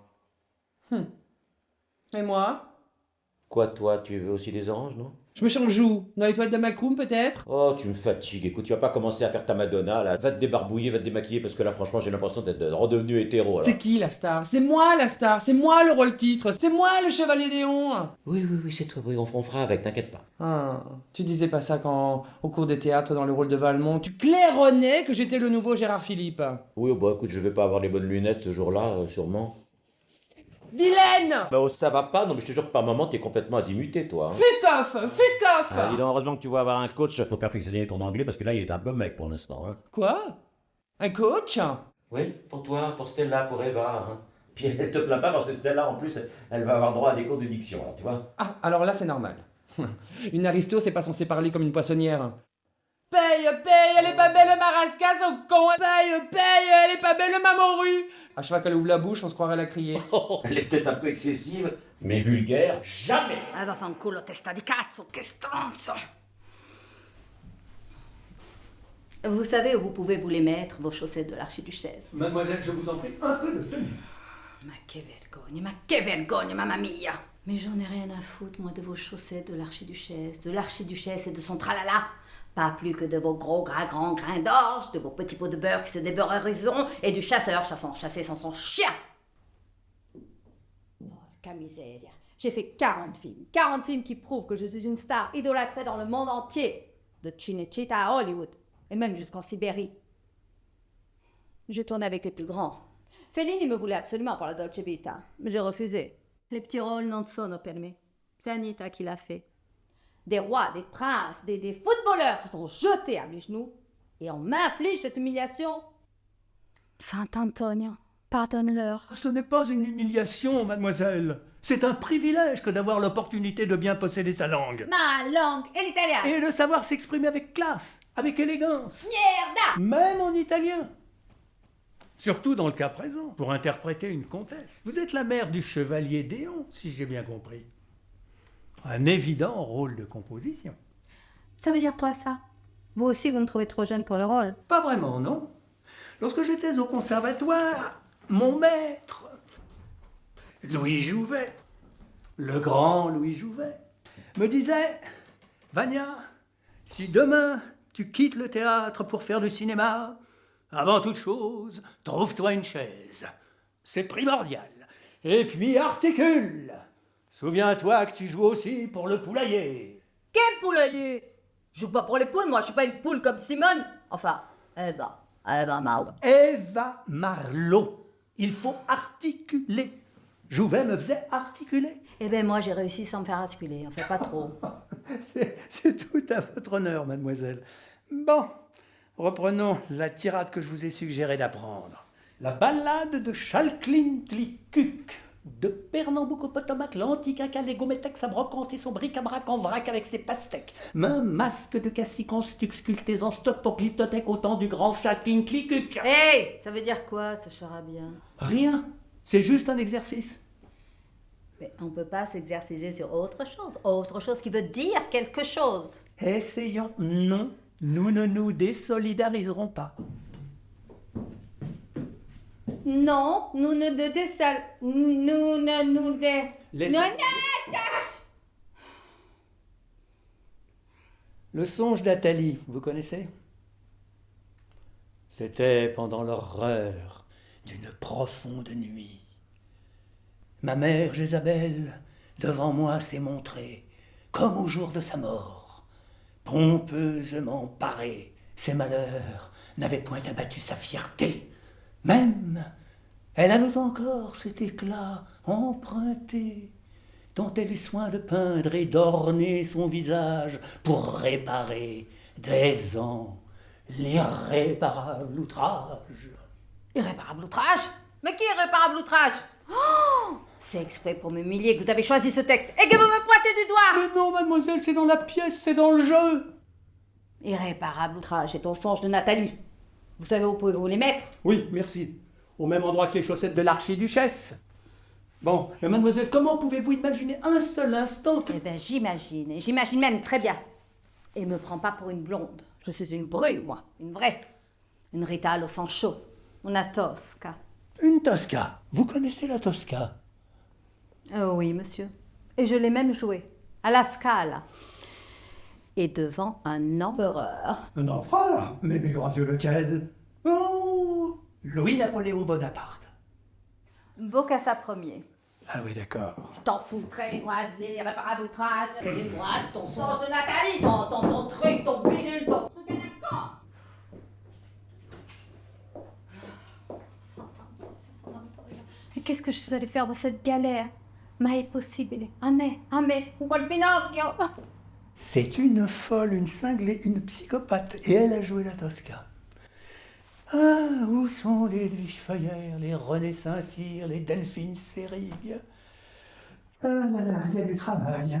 Et moi? Quoi, toi, tu veux aussi des oranges, non? Je me change où? Dans les toilettes de Macroom, peut-être? Oh, tu me fatigues. Écoute, tu vas pas commencer à faire ta Madonna, là. Va te débarbouiller, va te démaquiller, parce que là, franchement, j'ai l'impression d'être redevenu hétéro, alors. C'est qui la star? C'est moi la star, c'est moi le rôle-titre, c'est moi le chevalier d'Éon. Oui, c'est toi, oui, on fera avec, t'inquiète pas. Ah, tu disais pas ça quand, au cours des théâtres, dans le rôle de Valmont, tu claironnais que j'étais le nouveau Gérard Philippe. Oui, bah écoute, je vais pas avoir les bonnes lunettes ce jour-là, sûrement. Vilaine! Bah oh, ça va pas, non mais je te jure que par moment t'es complètement azimuté toi. Hein. Fais taf! Ah, dis donc, heureusement que tu vas avoir un coach pour perfectionner ton anglais parce que là il est un peu mec pour l'instant. Hein. Quoi? Un coach? Oui, pour toi, pour Stella, pour Eva. Hein. Puis elle te plaint pas parce que Stella en plus elle va avoir droit à des cours de diction, alors, tu vois. Ah, alors là c'est normal. Une aristo c'est pas censé parler comme une poissonnière. Paye, elle est pas belle ma rascasse au con. Paye, elle est pas belle ma morue. À chaque fois qu'elle ouvre la bouche, on se croirait la crier. Elle est peut-être un peu excessive, mais vulgaire, jamais. Vaffanculo, testa di cazzo, che stronzo! Vous savez où vous pouvez vous les mettre, vos chaussettes de l'archiduchesse? Mademoiselle, je vous en prie, un peu de tenue. Ma che vergogne, mamma mia! Mais j'en ai rien à foutre, moi, de vos chaussettes de l'archiduchesse et de son tralala. Pas plus que de vos gros grands grains d'orge, de vos petits pots de beurre qui se débeurent à raison, et du chasseur chassé sans son chien. Porca miseria. J'ai fait 40 films. 40 films qui prouvent que je suis une star idolâtrée dans le monde entier. De Cinecittà à Hollywood, et même jusqu'en Sibérie. Je tournais avec les plus grands. Fellini me voulait absolument pour la Dolce Vita, mais j'ai refusé. Les petits rôles non sono per me. C'est Anita qui l'a fait. Des rois, des princes, des footballeurs se sont jetés à mes genoux et on m'inflige cette humiliation. Saint-Antonio, pardonne-leur. Ce n'est pas une humiliation, mademoiselle. C'est un privilège que d'avoir l'opportunité de bien posséder sa langue. Ma langue est l'italien. Et de savoir s'exprimer avec classe, avec élégance. Mierda! Même en italien. Surtout dans le cas présent, pour interpréter une comtesse. Vous êtes la mère du chevalier d'Éon, si j'ai bien compris. Un évident rôle de composition. Ça veut dire quoi, ça? Vous aussi, vous me trouvez trop jeune pour le rôle? Pas vraiment, non. Lorsque j'étais au conservatoire, mon maître, Louis Jouvet, le grand Louis Jouvet, me disait « Vania, si demain tu quittes le théâtre pour faire du cinéma, avant toute chose, trouve-toi une chaise. C'est primordial. Et puis articule. Souviens-toi que tu joues aussi pour le poulailler. » Quel poulailler? Je joue pas pour les poules, moi, je suis pas une poule comme Simone. Enfin, Eva Marlowe. Eva Marlowe. Il faut articuler. Jouvet me faisait articuler. Eh ben moi, j'ai réussi sans me faire articuler, enfin pas trop. C'est tout à votre honneur, mademoiselle. Bon, reprenons la tirade que je vous ai suggéré d'apprendre. La ballade de Chalklin-Tlikuk, de Pernambouc-Potomac, l'antique incalé Gométex a brocanté son bric-à-brac en vrac avec ses pastèques. Un masque de cassis constux sculptés en stock pour glyptothèque au temps du grand Chalklin-Tlikuk. Hey, ça veut dire quoi, ce charabia? Rien, c'est juste un exercice. Mais on peut pas s'exerciser sur autre chose qui veut dire quelque chose. Essayons, non, nous ne nous désolidariserons pas. Non, nous ne Le songe d'Athalie, vous connaissez? C'était pendant l'horreur d'une profonde nuit. Ma mère Jézabel, devant moi, s'est montrée, comme au jour de sa mort, pompeusement parée. Ses malheurs n'avaient point abattu sa fierté. Même, elle avait encore cet éclat emprunté, dont elle eut soin de peindre et d'orner son visage pour réparer des ans l'irréparable outrage. Irréparable outrage? Mais qui est irréparable outrage? Oh, c'est exprès pour m'humilier que vous avez choisi ce texte et que vous me pointez du doigt! Mais non, mademoiselle, c'est dans la pièce, c'est dans le jeu. Irréparable outrage est ton songe de Nathalie. Vous savez où pouvez-vous les mettre? Oui, merci. Au même endroit que les chaussettes de l'archiduchesse. Bon, mais mademoiselle, comment pouvez-vous imaginer un seul instant que... Eh ben j'imagine, et j'imagine même très bien. Et me prends pas pour une blonde. Je suis une bru, moi, une vraie. Une Rita au sang chaud, una Tosca. Une Tosca. Vous connaissez la Tosca? Oui, monsieur. Et je l'ai même jouée, à la Scala. Et devant un empereur. Un empereur? Mais grand Dieu, lequel? Oh, Louis-Napoléon Bonaparte. Bocassa Ier. Ah oui, d'accord. Je t'en foutrais, moi, de l'irréparable outrage. Et moi, de ton songe de Nathalie, ton truc, ton bidule, ton truc à la Corse. Et qu'est-ce que je suis allée faire dans cette galère? Ma è possibile. A me, un quel Pinocchio. C'est une folle, une cinglée, une psychopathe. Et elle a joué la Tosca. Ah, où sont les Edwige Feuillère, les René Saint-Cyr, les Delphine Seyrig? Ah là là, il y a du travail.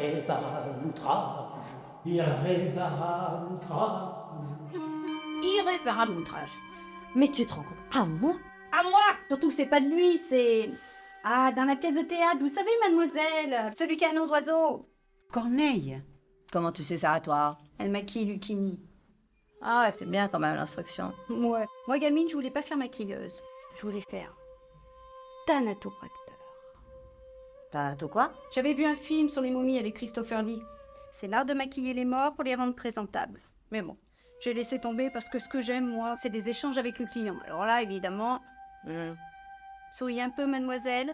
Irréparable outrage, irréparable outrage. Irréparable outrage. Mais tu te rends compte? À moi? À moi? Surtout que c'est pas de lui, c'est... Ah, dans la pièce de théâtre, vous savez, mademoiselle, celui qui a un nom d'oiseau. Corneille. Comment tu sais ça à toi? Elle maquille Lucchini. Ah ouais, c'est bien quand même l'instruction. Ouais. Moi, gamine, je voulais pas faire maquilleuse. Je voulais faire thanatopracteur. T'as quoi? J'avais vu un film sur les momies avec Christopher Lee. C'est l'art de maquiller les morts pour les rendre présentables. Mais bon, j'ai laissé tomber parce que ce que j'aime, moi, c'est des échanges avec le client. Alors là, évidemment... Souriez un peu, mademoiselle.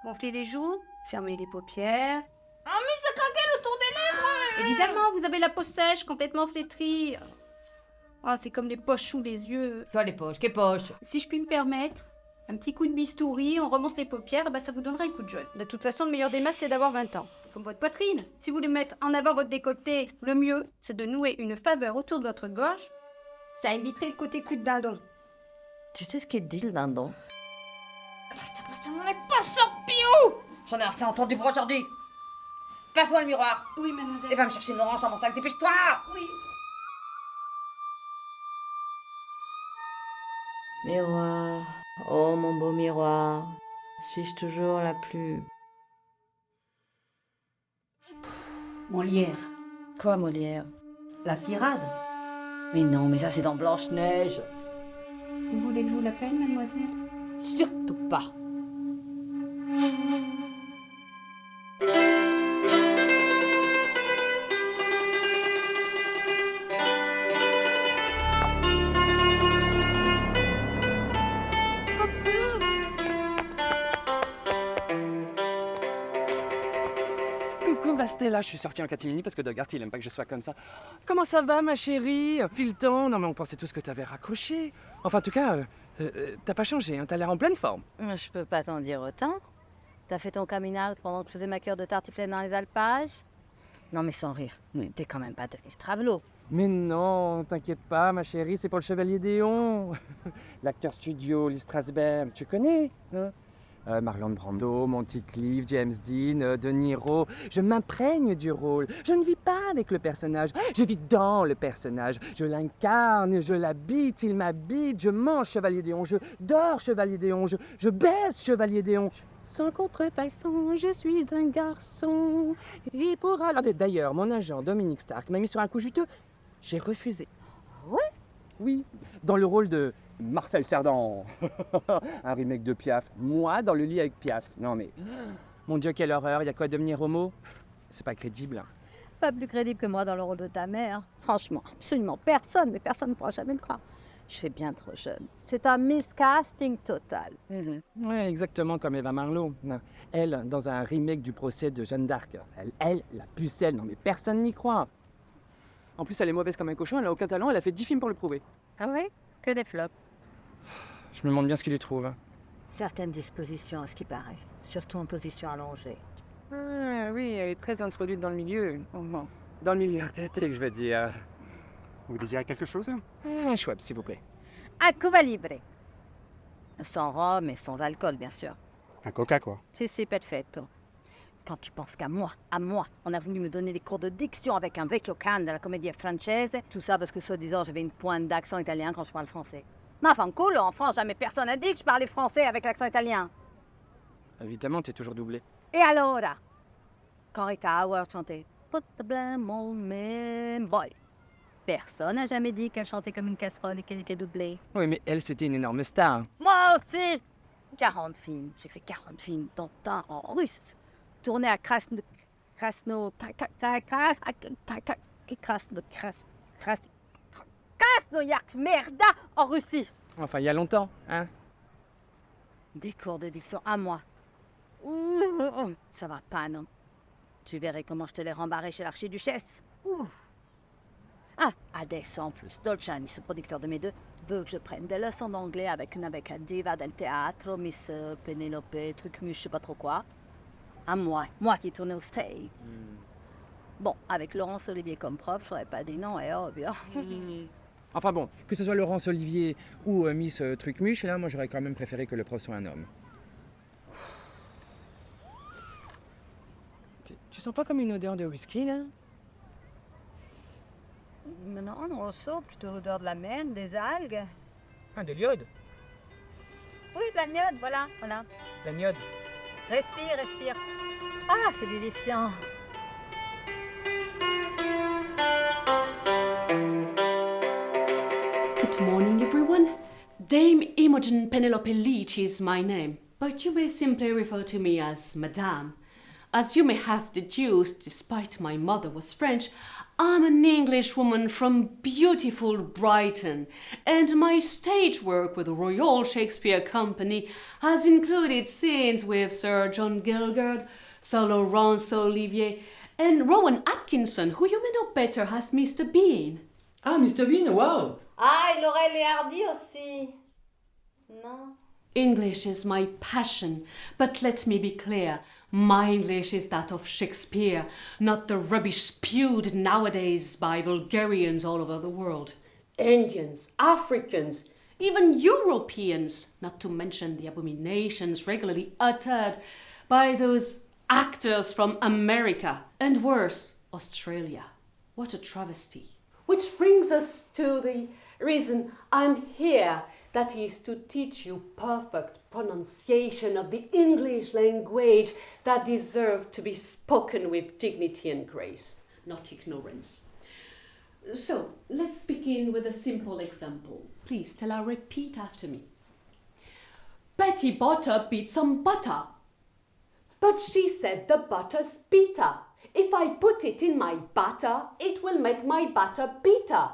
Gonflez les joues, fermez les paupières. Ah mais ça craquait le tour des lèvres! Évidemment, vous avez la peau sèche, complètement flétrie. Ah, c'est comme les poches sous les yeux. Quoi les poches? Quelles poches? Si je puis me permettre, un petit coup de bistouri, on remonte les paupières, bah ça vous donnera un coup de jeune. De toute façon, le meilleur des masses, c'est d'avoir 20 ans. Comme votre poitrine. Si vous voulez mettre en avant votre décolleté, le mieux, c'est de nouer une faveur autour de votre gorge. Ça éviterait le côté coup de dindon. Tu sais ce qu'il dit le dindon? On est pas sans piou! J'en ai assez entendu pour aujourd'hui. Passe-moi le miroir. Oui, mademoiselle. Et va me chercher une orange dans mon sac, dépêche-toi! Oui. Miroir, oh mon beau miroir, suis-je toujours la plus... Molière. Quoi, Molière? La tirade. Mais non, mais ça c'est dans Blanche-Neige. Vous voulez que je vous l'appelle, mademoiselle? Surtout pas. Coucou, bah Stella, je suis sorti en catimini parce que Dogart, il aime pas que je sois comme ça. Comment ça va, ma chérie? Puis le temps? Non, mais on pensait tous que t'avais raccroché. Enfin, en tout cas, t'as pas changé, hein, t'as l'air en pleine forme. Je peux pas t'en dire autant. T'as fait ton coming out pendant que je faisais ma cure de tartiflette dans les alpages? Non mais sans rire, t'es quand même pas devenu Travelo. Mais non, t'inquiète pas, ma chérie, c'est pour le Chevalier d'Éon. L'acteur studio, Lee Strasberg, tu connais, hein? Marlon Brando, Monty Clift, James Dean, De Niro. Je m'imprègne du rôle. Je ne vis pas avec le personnage. Je vis dans le personnage. Je l'incarne, je l'habite, il m'habite. Je mange Chevalier d'Éon, je dors Chevalier d'Éon, je baisse Chevalier d'Éon. Sans contrefaçon, je suis un garçon. Et pour alors... D'ailleurs, mon agent Dominique Stark m'a mis sur un coup juteux. J'ai refusé. Ouais? Oui, dans le rôle de Marcel Cerdan. Un remake de Piaf. Moi, dans le lit avec Piaf. Non mais, mon Dieu, quelle horreur. Il y a quoi à devenir homo? C'est pas crédible. Pas plus crédible que moi dans le rôle de ta mère. Franchement, absolument personne, mais personne ne pourra jamais le croire. Je fais bien trop jeune. C'est un miscasting total. Ouais, exactement comme Eva Marlowe. Elle, dans un remake du procès de Jeanne d'Arc. Elle, la pucelle. Non mais personne n'y croit. En plus, elle est mauvaise comme un cochon, elle a aucun talent, elle a fait 10 films pour le prouver. Ah oui? Que des flops. Je me demande bien ce qu'il y trouve. Certaines dispositions, à ce qui paraît. Surtout en position allongée. Ah, oui, elle est très introduite dans le milieu. Dans le milieu artistique, je vais dire. Vous désirez quelque chose? Un Schweppes, s'il vous plaît. À Cuba Libre. Sans rhum et sans alcool, bien sûr. Un coca, quoi. Si, perfetto. Quand tu penses qu'à moi, on a voulu me donner des cours de diction avec un vecchio can de la comédie française, tout ça parce que soi-disant j'avais une pointe d'accent italien quand je parle français. Mais enfin, cool, en France, jamais personne n'a dit que je parlais français avec l'accent italien. Évidemment, t'es toujours doublé. Et alors, quand Rita Howard chantait Put the blame on me, boy. Personne n'a jamais dit qu'elle chantait comme une casserole et qu'elle était doublée. Oui, mais elle, c'était une énorme star. Moi aussi 40 films. J'ai fait 40 films, dont un en russe. Tourné à Krasnoyarsk, merda, en Russie. Enfin, il y a longtemps, hein? Des cours de diction à moi. Ça va pas, non? Tu verrais comment je te les rembarrais chez l'archiduchesse. Ah, adesso en plus, Dolciani, ce producteur de mes deux, veut que je prenne des leçons d'anglais avec une diva del teatro, Miss Penelope, truc je sais pas trop quoi. À moi qui tournais aux States. Bon, avec Laurence Olivier comme prof, j'aurais pas dit non, et bien. Enfin bon, que ce soit Laurence Olivier ou Miss Trucmuche, là, moi j'aurais quand même préféré que le prof soit un homme. Tu sens pas comme une odeur de whisky, là? Mais non, on ressent plutôt l'odeur de la mer, des algues. Ah, de l'iode? Oui, de la niode, voilà. La niode. Respire. Ah, c'est vivifiant. Good morning, everyone. Dame Imogen Penelope Leach is my name, but you may simply refer to me as Madame. As you may have deduced, despite my mother was French, I'm an Englishwoman from beautiful Brighton, and my stage work with the Royal Shakespeare Company has included scenes with Sir John Gielgud, Sir Laurence Olivier, and Rowan Atkinson, who you may know better as Mr. Bean. Ah, Mr. Bean, wow! Ah, et Laurel et Hardy aussi. Non. English is my passion, but let me be clear. My English is that of Shakespeare, not the rubbish spewed nowadays by vulgarians all over the world. Indians, Africans, even Europeans, not to mention the abominations regularly uttered by those actors from America, and worse, Australia. What a travesty. Which brings us to the reason I'm here. That is to teach you perfect pronunciation of the English language that deserve to be spoken with dignity and grace, not ignorance. So, let's begin with a simple example. Please, Stella, repeat after me. Betty Butter beat some butter. But she said the butter's bitter. If I put it in my butter, it will make my butter bitter.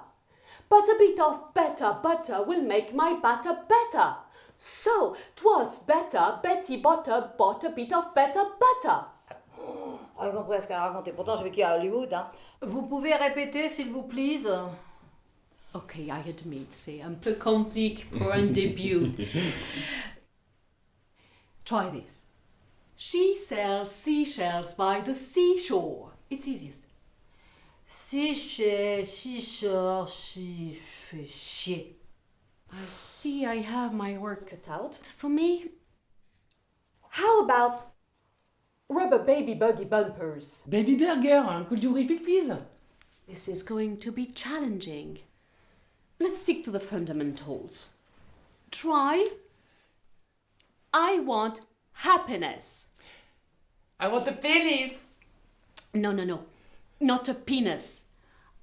But a bit of better butter will make my butter better. So, 'twas better Betty Butter bought a bit of better butter. J'ai compris ce qu'elle racontait. Pourtant, j'ai vécu à Hollywood. Hein. Vous pouvez répéter, s'il vous plaît? Okay, I admit, c'est un peu compliqué pour un début. Try this. She sells seashells by the seashore. It's easiest. Si fait chier. I see I have my work cut out for me. How about rubber baby buggy bumpers? Baby burger, could you repeat, please? This is going to be challenging. Let's stick to the fundamentals. Try. I want happiness. I want a penis. No. Not a penis.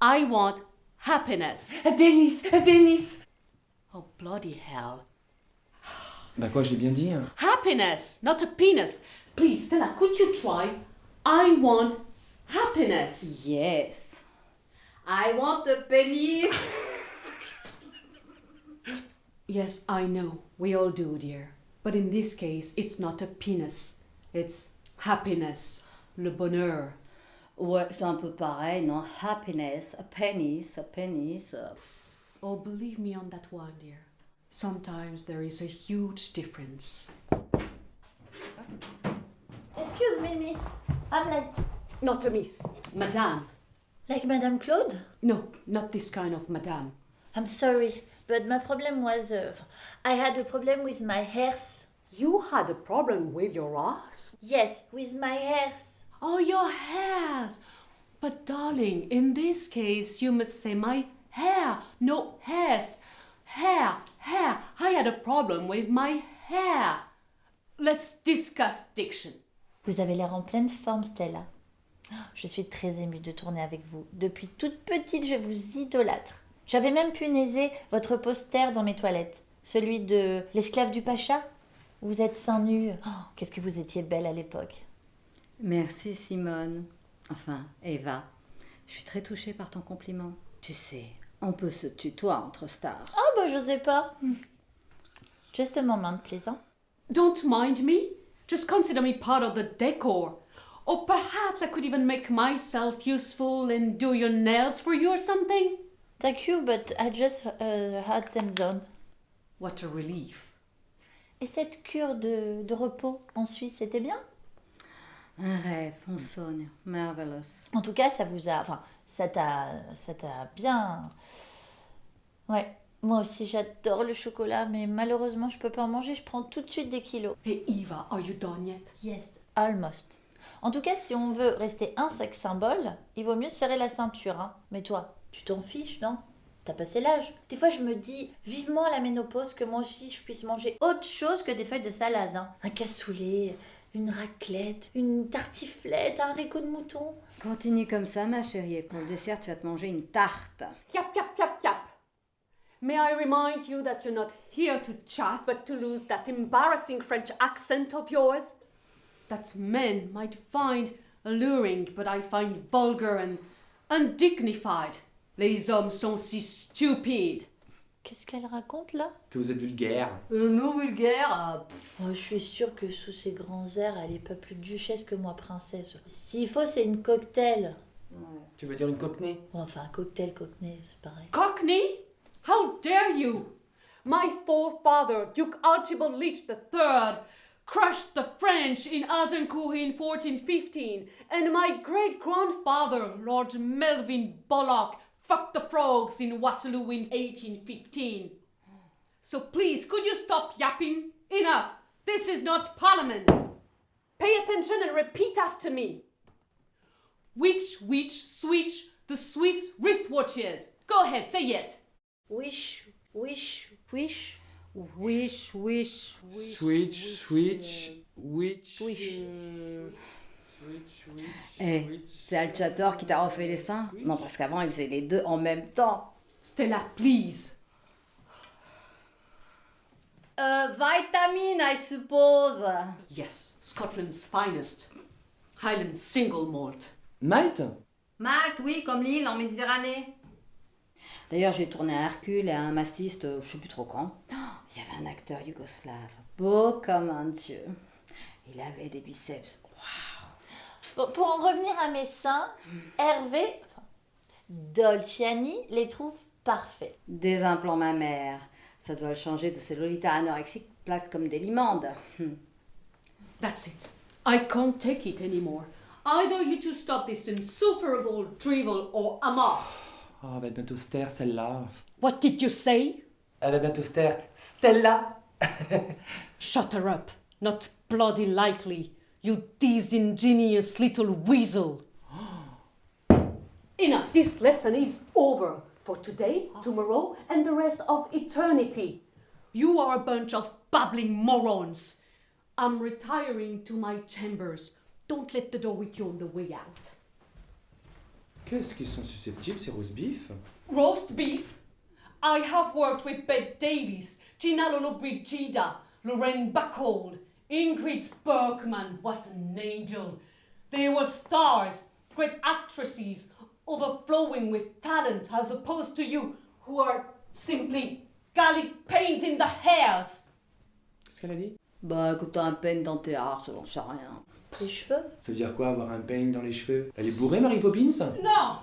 I want happiness. A penis. Oh, bloody hell. Bah quoi, j'ai bien dit. Hein. Happiness, not a penis. Please, Stella, could you try? I want happiness. Yes. I want a penis. Yes, I know. We all do, dear. But in this case, it's not a penis. It's happiness. Le bonheur. Ouais, c'est un peu pareil, non? Happiness, a penis. Oh, believe me on that one, dear. Sometimes there is a huge difference. Excuse me, miss. I'm late. Not a miss. Madame. Like Madame Claude? No, not this kind of madame. I'm sorry, but my problem was... I had a problem with my hairs. You had a problem with your ass? Yes, with my hairs. Oh, your hairs. But darling, in this case, you must say my hair, no hairs. Hair. I had a problem with my hair. Let's discuss diction. Vous avez l'air en pleine forme, Stella. Je suis très émue de tourner avec vous. Depuis toute petite, je vous idolâtre. J'avais même punaisé votre poster dans mes toilettes. Celui de l'esclave du pacha. Vous êtes seins nus. Oh, qu'est-ce que vous étiez belle à l'époque. Merci Simone. Enfin, Eva. Je suis très touchée par ton compliment. Tu sais, on peut se tutoyer entre stars. Oh, bah j'osais pas. Just a moment, please. Hein? Don't mind me. Just consider me part of the decor. Or perhaps I could even make myself useful and do your nails for you or something. Thank you, but I just had them done. What a relief. Et cette cure de repos en Suisse, c'était bien? Un rêve, un sonne, marvelous. En tout cas, ça vous a... Enfin, ça t'a bien... Ouais, moi aussi j'adore le chocolat, mais malheureusement je peux pas en manger, je prends tout de suite des kilos. Hey Eva, are you done yet? Yes, almost. En tout cas, si on veut rester un sexe symbole, il vaut mieux serrer la ceinture, hein. Mais toi, tu t'en fiches, non? T'as passé l'âge. Des fois, je me dis vivement la ménopause, que moi aussi je puisse manger autre chose que des feuilles de salade, hein. Un cassoulet, une raclette, une tartiflette, un haricot de mouton. Continue comme ça, ma chérie, et pour le dessert, tu vas te manger une tarte. Yap. May I remind you that you're not here to chat, but to lose that embarrassing French accent of yours? That men might find alluring, but I find vulgar and undignified. Les hommes sont si stupides. Qu'est-ce qu'elle raconte là? Que vous êtes vulgaire. Non vulgaire. Je suis sûre que sous ses grands airs, elle est pas plus duchesse que moi princesse. S'il faut, c'est une cocktail. Tu veux dire une cockney? Enfin, un cocktail, c'est pareil. Cockney? How dare you? My forefather, Duke Archibald Leach III, crushed the French in Azincourt in 1415, and my great-grandfather, Lord Melvin Bullock, fucked the frogs in Waterloo in 1815. So please, could you stop yapping? Enough! This is not Parliament! Pay attention and repeat after me. Which switch the Swiss wristwatches? Go ahead, say it. Wish. Switch. C'est Alchator qui t'a refait les seins? Non, parce qu'avant, il faisait les deux en même temps. Stella, please. Vitamine, I suppose. Yes, Scotland's finest. Highland single malt. Malte? Malte, oui, comme l'île en Méditerranée. D'ailleurs, j'ai tourné à Hercule et à un massiste, je sais plus trop quand. Il y avait un acteur yougoslave, beau comme un dieu. Il avait des biceps. Bon, pour en revenir à mes seins, Hervé, Dolciani, les trouve parfaits. Des implants mammaires. Ça doit le changer de ces lolitas anorexiques plates comme des limandes. That's it. I can't take it anymore. Either you two stop this insufferable drivel or I'm off. Oh, elle va être bientôt se taire, celle-là. What did you say? Elle va bientôt se taire. Stella! Shut her up. Not bloody likely. You disingenuous little weasel. Enough. This lesson is over. For today, tomorrow, and the rest of eternity. You are a bunch of babbling morons. I'm retiring to my chambers. Don't let the door with you on the way out. Qu'est-ce qu'ils sont susceptibles, ces roast beef? Roast beef? I have worked with Bette Davis, Gina Lollobrigida, Lorraine Bacall, Ingrid Bergman. What an angel. They were stars, great actresses, overflowing with talent, as opposed to you, who are simply garlic paint in the hairs. Qu'est-ce qu'elle a dit? Bah, que t'as un peigne dans tes arts, ça j'en sais rien. Les cheveux? Ça veut dire quoi, avoir un peigne dans les cheveux? Elle est bourrée, Mary Poppins? Non,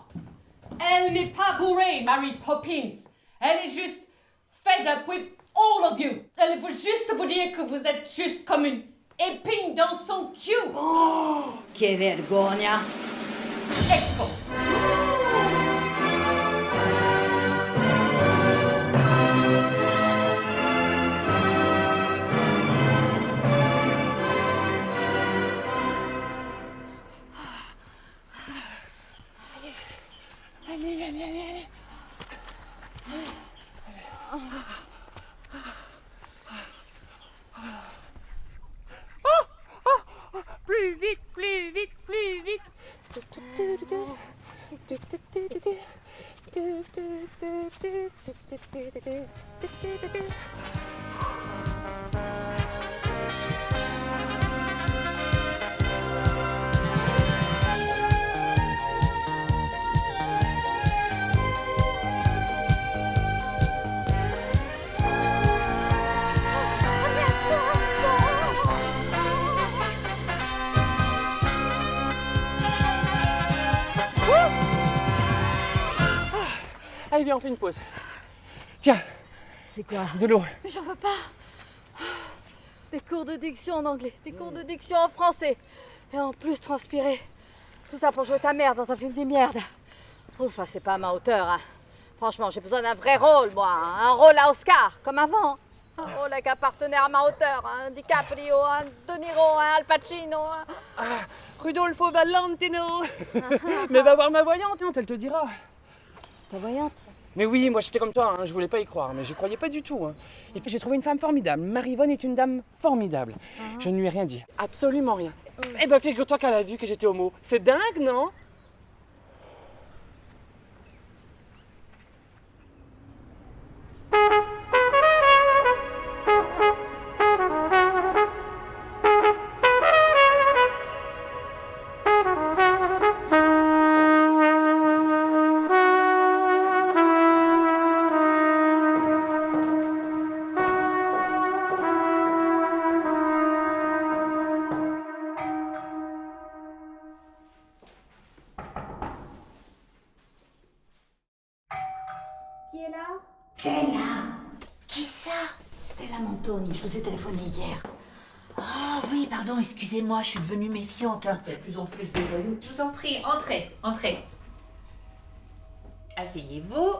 elle n'est pas bourrée, Mary Poppins. Elle est juste fed up with all of you. Elle veut juste vous dire que vous êtes juste comme une épine dans son cul. Oh, che vergogna! Ecco. Allez. Plus vite. Allez, viens, on fait une pause. Tiens. C'est quoi? De l'eau. Mais j'en veux pas. Des cours de diction en anglais, des cours de diction en français. Et en plus transpirer. Tout ça pour jouer ta mère dans un film de merde. Ouf, c'est pas à ma hauteur. Hein. Franchement, j'ai besoin d'un vrai rôle, moi. Un rôle à Oscar, comme avant. Un rôle avec un partenaire à ma hauteur. Un DiCaprio, un De Niro, un Al Pacino. Rudolfo Valentino. Mais va voir ma voyante, elle te dira. Ta voyante? Mais oui, moi j'étais comme toi, hein, je voulais pas y croire, mais j'y croyais pas du tout. Hein. Et puis j'ai trouvé une femme formidable. Marie-Yvonne est une dame formidable. Je ne lui ai rien dit, absolument rien. Eh ben figure-toi qu'elle a vu que j'étais homo. C'est dingue, non? Qui est là? Stella! Qui ça? Stella Montoni, je vous ai téléphoné hier. Ah oui, pardon, excusez-moi, je suis devenue méfiante. De plus en plus de voyous. Je vous en prie, entrez. Asseyez-vous.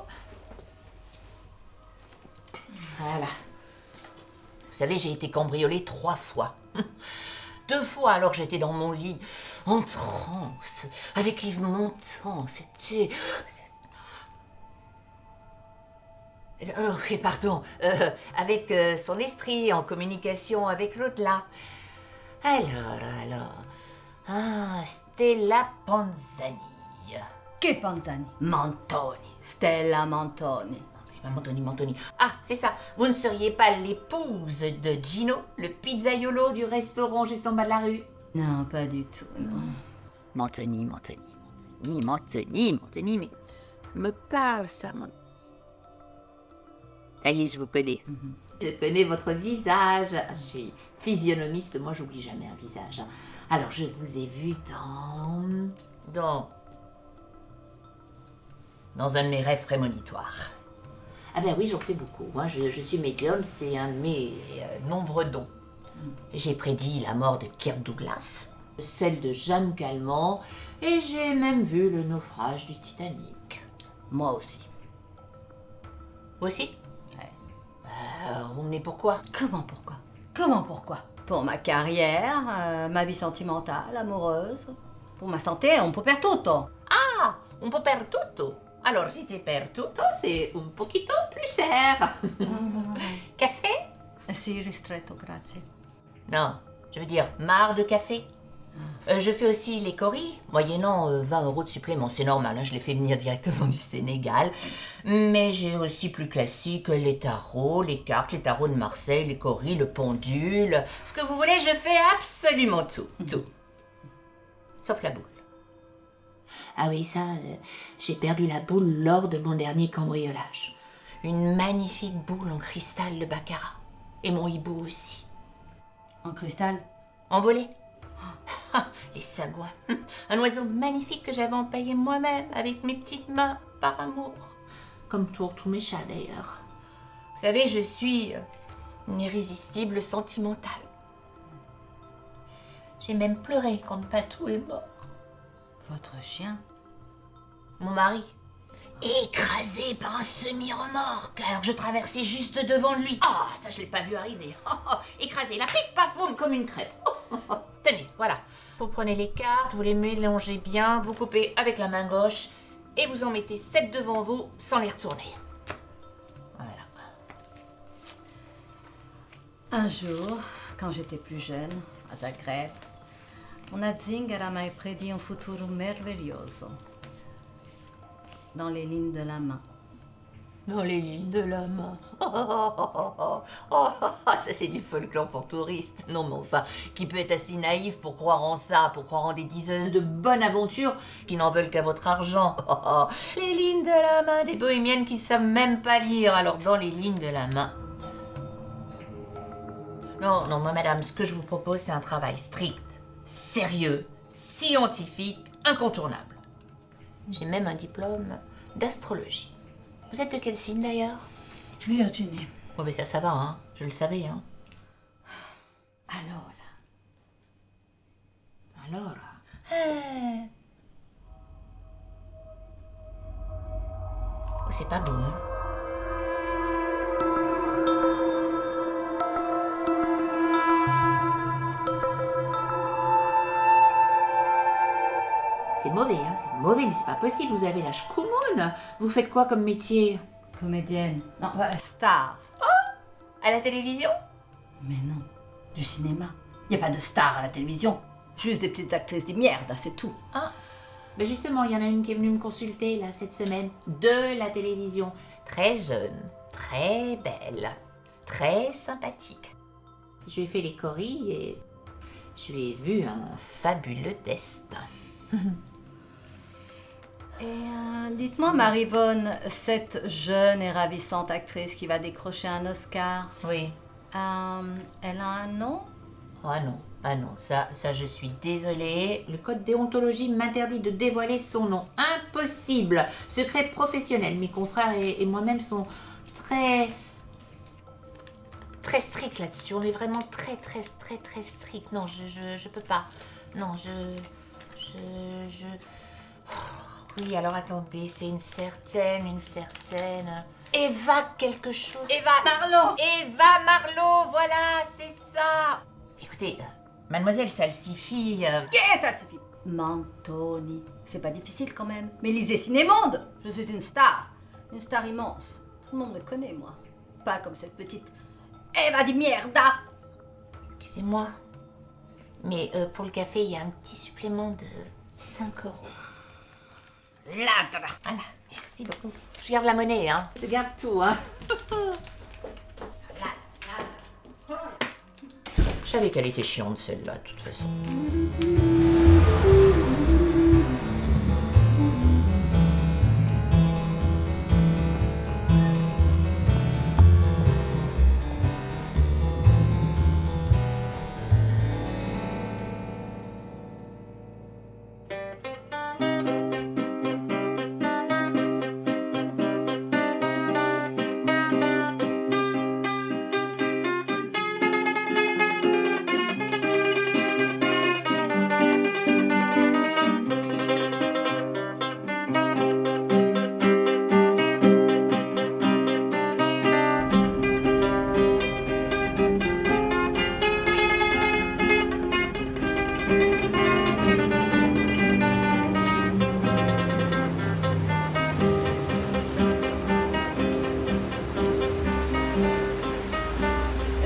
Voilà. Vous savez, j'ai été cambriolée 3 fois. 2 fois alors que j'étais dans mon lit, en transe, avec Yves Montand. C'était... Oh, oui, pardon, avec son esprit en communication avec l'au-delà. Alors. Ah, Stella Panzani. Che Panzani? Montoni. Stella Montoni. Montoni. Ah, c'est ça. Vous ne seriez pas l'épouse de Gino, le pizzaiolo du restaurant juste en bas de la rue? Non, pas du tout, non. Montoni, mais ça me parle, ça, Ça y est, je vous connais. Je connais votre visage. Je suis physionomiste, moi j'oublie jamais un visage. Alors, je vous ai vu dans un de mes rêves prémonitoires. Ah ben oui, j'en fais beaucoup. Moi, je suis médium, c'est un de mes nombreux dons. J'ai prédit la mort de Kirk Douglas, celle de Jeanne Calment, et j'ai même vu le naufrage du Titanic. Moi aussi. Vous aussi? Vous menez pourquoi? Comment pourquoi? Pour ma carrière, ma vie sentimentale, amoureuse. Pour ma santé, un po' per tutto. Ah, un po' per tutto. Alors, si c'est per tutto, c'est un poquito plus cher. Café? Si, ristretto, grazie. Non, je veux dire, marre de café. Je fais aussi les coris, moyennant 20 € de supplément. C'est normal, hein, je les fais venir directement du Sénégal. Mais j'ai aussi plus classique les tarots, les cartes, les tarots de Marseille, les coris, le pendule. Ce que vous voulez, je fais absolument tout. Tout. Sauf la boule. Ah oui, ça, j'ai perdu la boule lors de mon dernier cambriolage. une magnifique boule en cristal de baccarat. Et mon hibou aussi. En cristal? Envolé. Ah, les sagouins. Un oiseau magnifique que j'avais empaillé moi-même avec mes petites mains, par amour. Comme pour tous mes chats d'ailleurs. Vous savez, je suis une irrésistible sentimentale. J'ai même pleuré quand Patou est mort. Votre chien? Mon mari. Écrasé par un semi-remorque alors que je traversais juste devant de lui. Ah, ça je l'ai pas vu arriver. Écrasé, la pif paf boum comme une crêpe. Tenez, voilà. Vous prenez les cartes, vous les mélangez bien, vous coupez avec la main gauche et vous en mettez 7 devant vous sans les retourner. Voilà. Un jour, quand j'étais plus jeune, à Zagreb, una zingara m'a prédit un futuro meraviglioso. Dans les lignes de la main. Dans les lignes de la main. Ça c'est du folklore pour touristes. Non mais enfin, qui peut être assez naïf pour croire en ça, pour croire en des diseuses de bonne aventure qui n'en veulent qu'à votre argent. Les lignes de la main des bohémiennes qui savent même pas lire, alors dans les lignes de la main. Non, non, moi madame, ce que je vous propose c'est un travail strict, sérieux, scientifique, incontournable. J'ai même un diplôme d'astrologie. Vous êtes de quel signe d'ailleurs? Virginie. Oh mais ça va, hein. Je le savais, hein. Alors. Oh, c'est pas bon, hein. C'est mauvais, hein, c'est mauvais, mais c'est pas possible, vous avez la schkoumoune. Vous faites quoi comme métier? Comédienne. Non, star. Oh, à la télévision? Mais non, du cinéma. Il n'y a pas de star à la télévision. Juste des petites actrices de merde, c'est tout. Ah, ben justement, il y en a une qui est venue me consulter, là, cette semaine, de la télévision. Très jeune, très belle, très sympathique. Je lui ai fait les corilles et je lui ai vu un fabuleux destin. Et dites-moi, Marivonne, cette jeune et ravissante actrice qui va décrocher un Oscar, Oui. elle a un nom? Ah non, ça je suis désolée. Le code déontologie m'interdit de dévoiler son nom. Impossible. Secret professionnel. Mes confrères et moi-même sont très stricts là-dessus. On est vraiment très stricts. Non, je peux pas. Non, Oui, alors attendez, c'est une certaine... Eva quelque chose. Eva Marlowe, voilà, c'est ça. Écoutez, mademoiselle Salsify... Qu'est-ce que Salsify? Mantoni. C'est pas difficile quand même. Mais lisez Cinémonde. Je suis une star immense. Tout le monde me connaît, moi. Pas comme cette petite Eva di mierda. Excusez-moi, mais pour le café, il y a un petit supplément de 5 €. Là, voilà, merci beaucoup. Je garde la monnaie, hein. Je garde tout, hein. Je savais qu'elle était chiante, celle-là, de toute façon.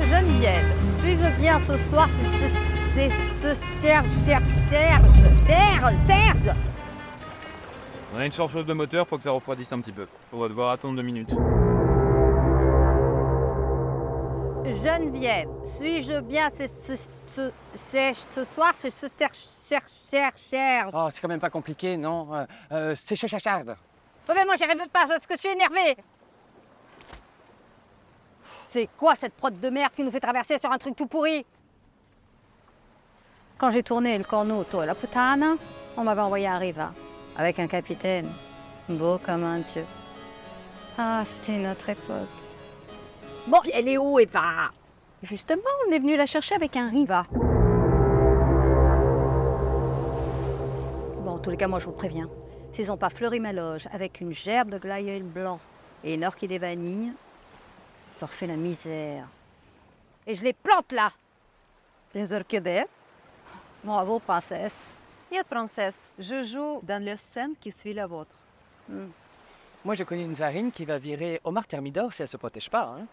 Geneviève, suis-je bien ce soir? C'est Serge. On a une surchauffe de moteur, faut que ça refroidisse un petit peu. On va devoir attendre 2 minutes. Geneviève, suis-je bien ce soir? C'est Serge. Oh, c'est quand même pas compliqué, non? C'est chacharde. Ouais, mais moi, j'y arrive pas parce que je suis énervée. C'est quoi cette prod de merde qui nous fait traverser sur un truc tout pourri? Quand j'ai tourné le cornuto et la putana, on m'avait envoyé à Riva, avec un capitaine, beau comme un dieu. Ah, c'était notre époque. Bon, elle est où, Eva? Justement, on est venu la chercher avec un Riva. Bon, en tous les cas, moi, je vous préviens. S'ils n'ont pas fleuri ma loge avec une gerbe de glaïeul blanc et une orchidée vanille, je leur fais la misère. Et je les plante là. Les orchidées. Bravo, princesse. Нет, princesse, je joue dans la scène qui suit la vôtre. Moi, je connais une tsarine qui va virer Omar Thermidor si elle se protège pas. Hein.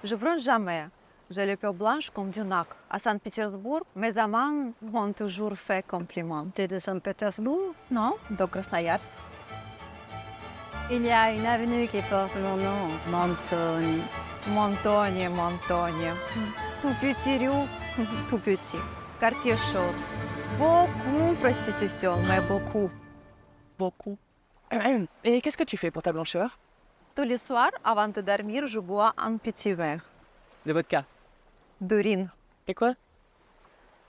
Je bronze jamais. J'ai les peau blanche comme du nac. À Saint-Pétersbourg, mes amants m'ont toujours fait compliment. T'es de Saint-Pétersbourg? Non, de Krasnoyarsk. Il y a une avenue qui porte mon nom, Montoni. Montoni, Montoni. Tout petit rue, tout petit. Quartier chaud. Beaucoup de prostitution, mais beaucoup. Beaucoup. Et qu'est-ce que tu fais pour ta blancheur? Tous les soirs, avant de dormir, je bois un petit verre. De vodka? D'urine. Et quoi?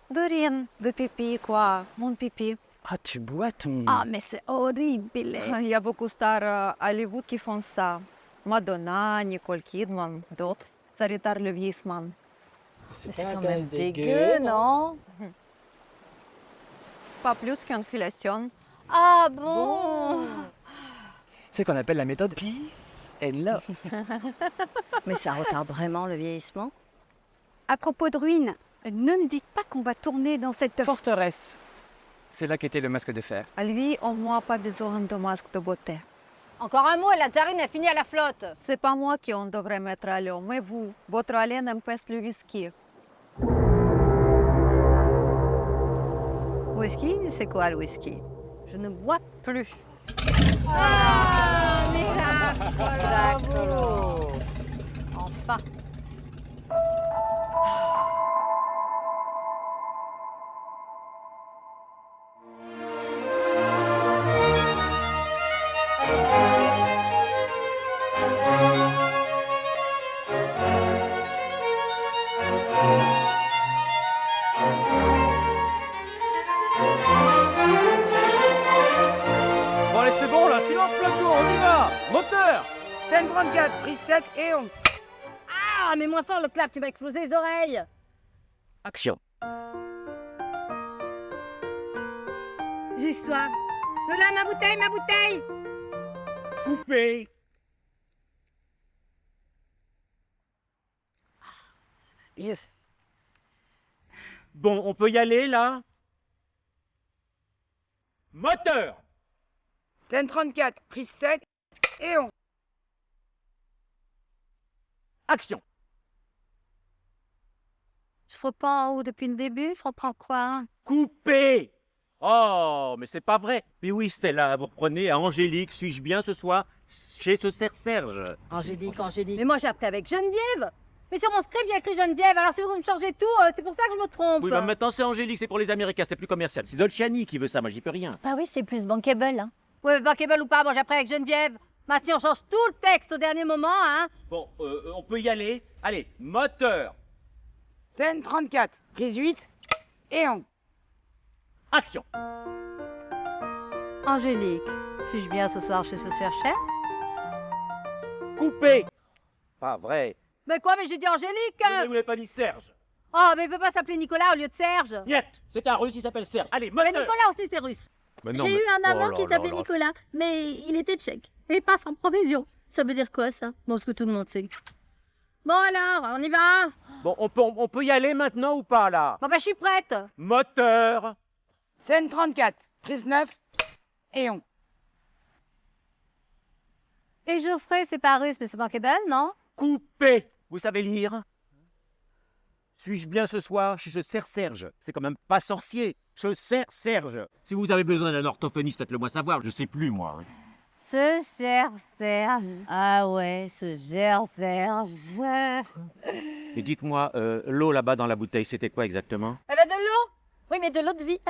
D'urine, de pipi, quoi. Mon pipi. Ah, tu bois ton... Ah, mais c'est horrible. Il y a beaucoup de stars à Hollywood qui font ça. Madonna, Nicole Kidman, d'autres. Ça retarde le vieillissement. C'est quand même dégueu, non? Pas plus qu'une fellation. Ah bon? C'est ce qu'on appelle la méthode Peace and Love. Mais ça retarde vraiment le vieillissement? À propos de ruines, ne me dites pas qu'on va tourner dans cette... Forteresse. C'est là qu'était le masque de fer. À lui, au moins, pas besoin de masque de beauté. Encore un mot et la tsarine est finie à la flotte. C'est pas moi qui on devrait mettre à l'eau, mais vous. Votre haleine empêche le whisky. Whisky? C'est quoi le whisky? Je ne bois plus. Ah, miracle! D'accord. Enfin. Bon allez, c'est bon là, silence plateau, on y va. Moteur. Scène 34, prise 7 et on... Ah, mais moins fort le clap, tu m'as explosé les oreilles. Action. J'ai soif. Lola, ma bouteille, ma bouteille! Coupé. Yes. Bon, on peut y aller là? Moteur. Scène 34, prise 7 et on... Action. Je reprends en haut depuis le début, je reprends quoi? Coupé. Oh, mais c'est pas vrai. Mais oui, Stella, vous reprenez à Angélique. Suis-je bien ce soir chez ce Serge? Angélique. Mais moi j'ai appris avec Geneviève. Mais sur mon script il y a écrit Geneviève, alors si vous me changez tout, c'est pour ça que je me trompe. Oui, bah maintenant c'est Angélique, c'est pour les Américains, c'est plus commercial. C'est Dolciani qui veut ça, moi j'y peux rien. Ah oui, c'est plus bankable. Hein. Ouais, bankable ou pas, moi j'ai appris avec Geneviève. Bah si on change tout le texte au dernier moment, hein. Bon, on peut y aller. Allez, moteur. Scène 34, prise 8 et on... Action. Angélique, suis-je bien ce soir chez ce chercheur? Coupé. Pas vrai. Mais quoi, mais j'ai dit Angélique. Vous ne voulez pas dit Serge. Oh, mais il peut pas s'appeler Nicolas au lieu de Serge. Niet, c'est un russe, il s'appelle Serge. Allez, Mais moteur. Nicolas aussi c'est russe. J'ai eu un amant qui s'appelait Nicolas, mais il était tchèque. Et pas sans provision. Ça veut dire quoi ça? Bon, ce que tout le monde sait. Bon alors, on y va? Bon, on peut y aller maintenant ou pas là? Bon bah je suis prête. Moteur. Scène 34, prise 9 et on... Et Geoffrey, c'est pas russe, mais c'est bankable, non? Coupé. Vous savez lire? Suis-je bien ce soir chez ce Serge? C'est quand même pas sorcier. Ce Serge. Si vous avez besoin d'un orthophoniste, faites-le moi savoir. Je sais plus, moi. Ce cher Serge. Ah ouais, ce cher Serge. Et dites-moi, l'eau là-bas dans la bouteille, c'était quoi exactement? Eh ben de l'eau. Oui, mais de l'eau de vie.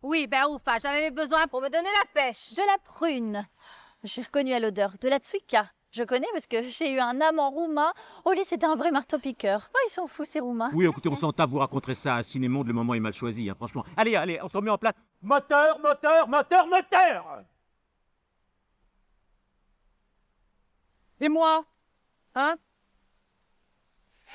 Oui, ben ouf, j'en avais besoin pour me donner la pêche. De la prune. J'ai reconnu à l'odeur. De la tsuika. Je connais parce que j'ai eu un amant roumain. Oh, lui, c'était un vrai marteau-piqueur. Oh, ils sont fous, ces Roumains. Oui, écoutez, on s'en tape, vous raconterez ça à Cinémonde, le moment est mal choisi, hein, franchement. Allez, allez, on se remet en place. Moteur, moteur, moteur, moteur. Et moi? Hein?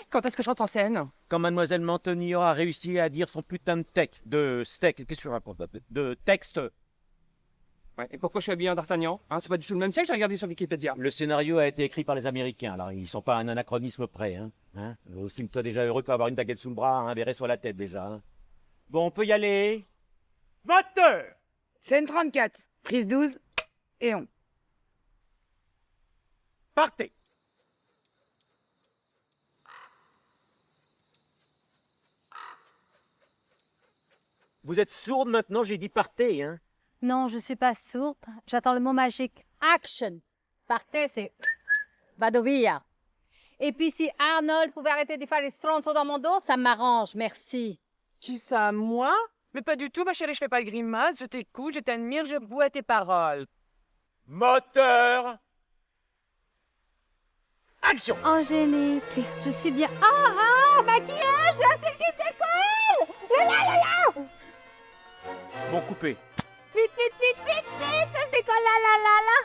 Quand est-ce que je rentre en scène? Quand Mademoiselle Mantoni aura réussi à dire son putain de steak, qu'est-ce que je raconte? De texte. Ouais, et pourquoi je suis habillé en d'Artagnan hein? C'est pas du tout le même siècle, j'ai regardé sur Wikipédia. Le scénario a été écrit par les Américains, alors ils sont pas un anachronisme près. Aussi, toi déjà heureux d'avoir une baguette sous le bras, un béret sur la tête déjà. Hein. Bon, on peut y aller. Moteur! Scène 34, prise 12, et on. Partez! Vous êtes sourde maintenant, j'ai dit partez, hein? Non, je suis pas sourde. J'attends le mot magique. Action. Partez, c'est vado via. Et puis si Arnold pouvait arrêter de faire les stronzos dans mon dos, ça m'arrange, merci. Qui ça, moi? Mais pas du tout, ma chérie, je fais pas de grimace, je t'écoute, je t'admire, je bois tes paroles. Moteur! Action! Angélique, je suis bien. Ah, maquillage, la série d'école! Là! Bon, coupé. Vite, ça se décolle, là!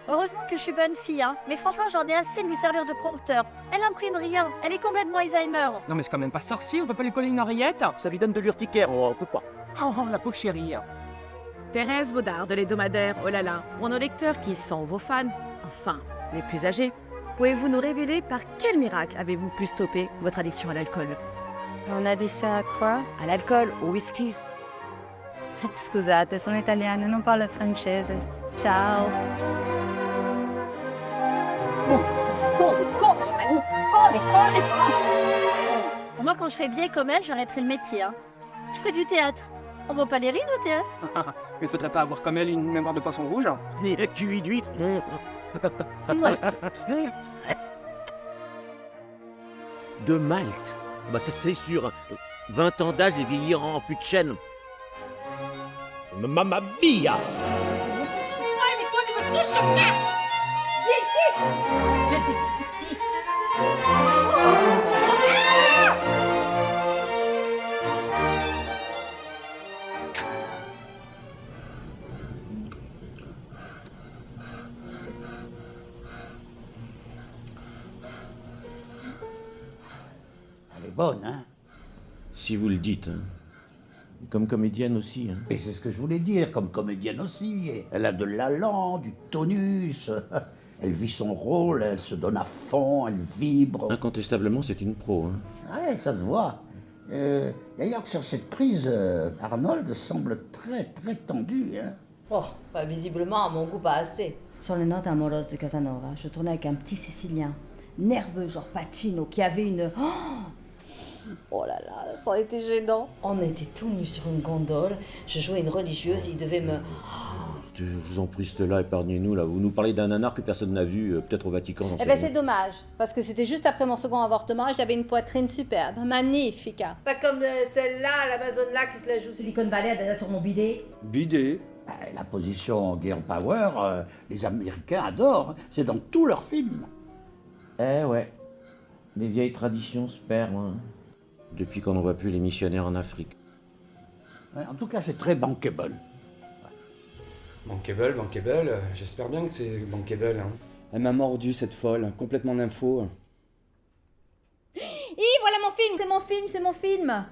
Heureusement que je suis bonne fille, hein. Mais franchement, j'en ai assez de lui servir de prompteur. Elle imprime rien. Elle est complètement Alzheimer. Non, mais c'est quand même pas sorcier, on peut pas lui coller une oreillette? Ça lui donne de l'urticaire, on peut pas. Oh, la pauvre chérie. Thérèse Baudard de l'Hebdomadaire, oh là là, pour nos lecteurs qui sont vos fans, enfin, les plus âgés, pouvez-vous nous révéler par quel miracle avez-vous pu stopper votre addiction à l'alcool? Mon addition à quoi? À l'alcool, au whisky. Scusate, sono italiana, non parlo francese. Ciao. Moi, quand je serai vieille comme elle, j'arrêterai le métier. Hein. Je ferai du théâtre. On voit pas les rides au théâtre? Il faudrait pas avoir comme elle une mémoire de poisson rouge. Ni la QI d'huître. De Malte. Bah c'est sûr. 20 ans d'âge et vieillir en plus de chaîne. Mamma mia! Elle est bonne, hein? Si vous le dites. Hein. Comme comédienne aussi. Hein. Et c'est ce que je voulais dire, comme comédienne aussi. Elle a de l'allant, du tonus. Elle vit son rôle, elle se donne à fond, elle vibre. Incontestablement, c'est une pro. Hein. Ouais, ça se voit. D'ailleurs, sur cette prise, Arnold semble très tendu. Hein. Oh, bah, visiblement, à mon goût, pas assez. Sur les notes amoureuses de Casanova, je tournais avec un petit Sicilien, nerveux, genre Pacino, qui avait une... Oh là là, ça a été gênant. On était tous nus sur une gondole, je jouais une religieuse, il devait me... Je vous en prie, Stella, épargnez-nous, là. Vous nous parlez d'un nanar que personne n'a vu, peut-être au Vatican. Eh ben c'est dommage, parce que c'était juste après mon second avortement et j'avais une poitrine superbe, magnifique. Pas comme celle-là, l'Amazone là, qui se la joue Silicon Valley, elle a sur mon bidet. Bidet. La position girl power, les Américains adorent. C'est dans tous leurs films. Eh ouais, les vieilles traditions se perdent, hein. Depuis qu'on n'en voit plus les missionnaires en Afrique. Ouais, en tout cas, c'est très bankable. Bankable, j'espère bien que c'est bankable. Hein. Elle m'a mordu cette folle, complètement d'infos. Voilà mon film, c'est mon film.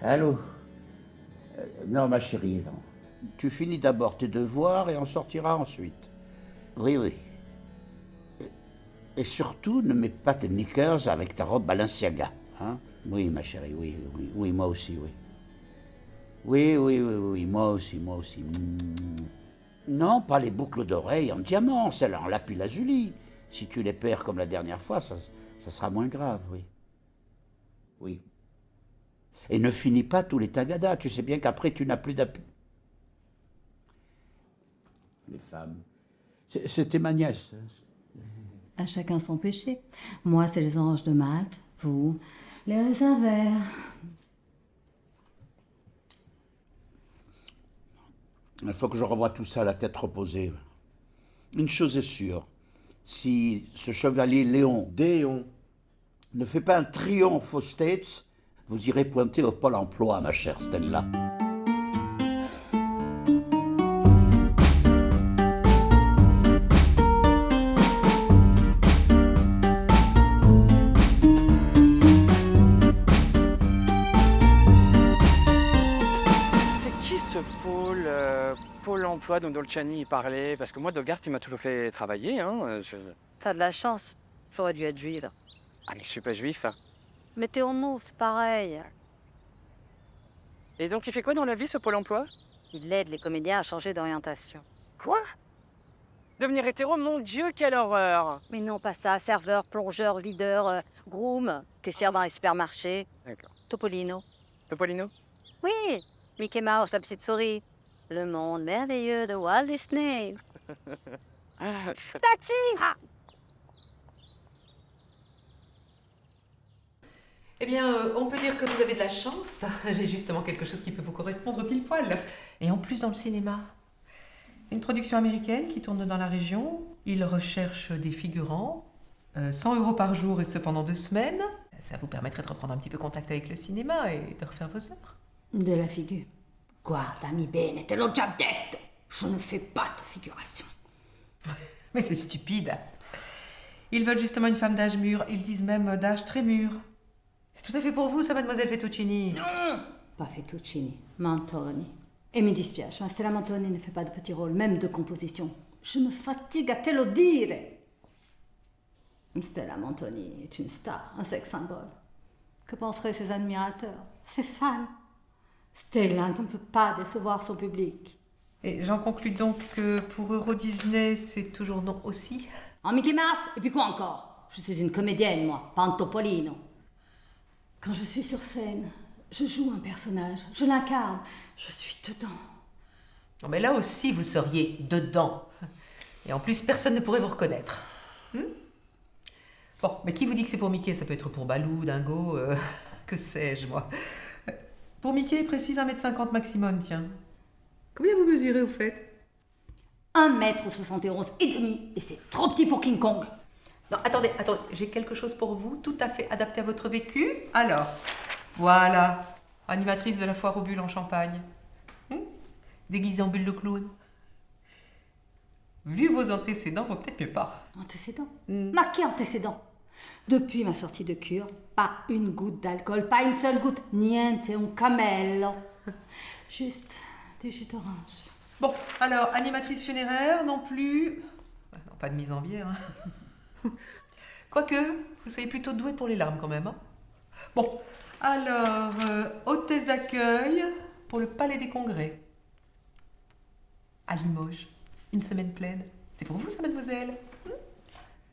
Allô? Non, ma chérie, non. Tu finis d'abord tes devoirs et on sortira ensuite. Oui. Et surtout, ne mets pas tes knickers avec ta robe Balenciaga. Hein? Oui, ma chérie, oui, moi aussi, oui. Oui, moi aussi. Non, pas les boucles d'oreilles en diamant, celles en lapis-lazuli. Si tu les perds comme la dernière fois, ça sera moins grave, oui. Et ne finis pas tous les tagadas, tu sais bien qu'après tu n'as plus d'appui. Les femmes, c'était ma nièce. À chacun son péché. Moi, c'est les oranges de Malte, vous, les raisins verts. Il faut que je revoie tout ça à la tête reposée. Une chose est sûre, si ce chevalier Déon ne fait pas un triomphe aux States, vous irez pointer au Pôle emploi, ma chère Stella. C'est qui ce Pôle emploi dont Dolciani y parlait? Parce que moi, Dolgart, il m'a toujours fait travailler. Hein. T'as de la chance. J'aurais dû être juive. Ah, mais je suis pas juif. Mais t'es homo, c'est pareil. Et donc, il fait quoi dans la vie, ce Pôle emploi? Il aide les comédiens à changer d'orientation. Quoi? Devenir hétéro, mon Dieu, quelle horreur! Mais non, pas ça. Serveur, plongeur, leader, groom, caissière dans les supermarchés. D'accord. Topolino. Topolino? Oui, Mickey Mouse, la petite souris. Le monde merveilleux de Walt Disney. Taxi! Eh bien, on peut dire que vous avez de la chance. J'ai justement quelque chose qui peut vous correspondre pile poil. Et en plus dans le cinéma. Une production américaine qui tourne dans la région. Ils recherchent des figurants. 100 € par jour et ce pendant 2 semaines. Ça vous permettrait de reprendre un petit peu contact avec le cinéma et de refaire vos œuvres. De la figure. Guardami bene, te l'ho già detto. Je ne fais pas de figuration. Mais c'est stupide. Ils veulent justement une femme d'âge mûr. Ils disent même d'âge très mûr. C'est tout à fait pour vous, ça, mademoiselle Fettuccini. Pas Fettuccini, Mantoni. Et mi dispiace, ma Stella Mantoni ne fait pas de petits rôles, même de composition. Je me fatigue à te le dire. Stella Mantoni est une star, un sex symbole. Que penseraient ses admirateurs, ses fans? Stella ne peut pas décevoir son public. Et j'en conclus donc que pour Euro Disney, c'est toujours non aussi. En Mickey Mouse? Et puis quoi encore? Je suis une comédienne, moi, pas un Topolino. Quand je suis sur scène, je joue un personnage, je l'incarne, je suis dedans. Non, mais là aussi, vous seriez dedans. Et en plus, personne ne pourrait vous reconnaître. Bon, mais qui vous dit que c'est pour Mickey? Ça peut être pour Balou, Dingo, que sais-je, moi. Pour Mickey, précise 1m50 maximum, tiens. Combien vous mesurez, au fait? 1m71 et demi, et c'est trop petit pour King Kong. Non, attendez, j'ai quelque chose pour vous, tout à fait adapté à votre vécu. Alors, voilà, animatrice de la foire aux bulles en Champagne. Déguisée en bulle de clown. Vu vos antécédents, vaut peut-être mieux pas. Antécédents? Marqué antécédents. Depuis ma sortie de cure, pas une goutte d'alcool, pas une seule goutte, niente un camello. Juste des jus d'orange. Bon, alors, animatrice funéraire, non plus. Non, pas de mise en bière, hein. Quoique, vous soyez plutôt douée pour les larmes quand même. Hein. Bon, alors, hôtesse d'accueil pour le Palais des Congrès. À Limoges, une semaine pleine. C'est pour vous ça, mademoiselle?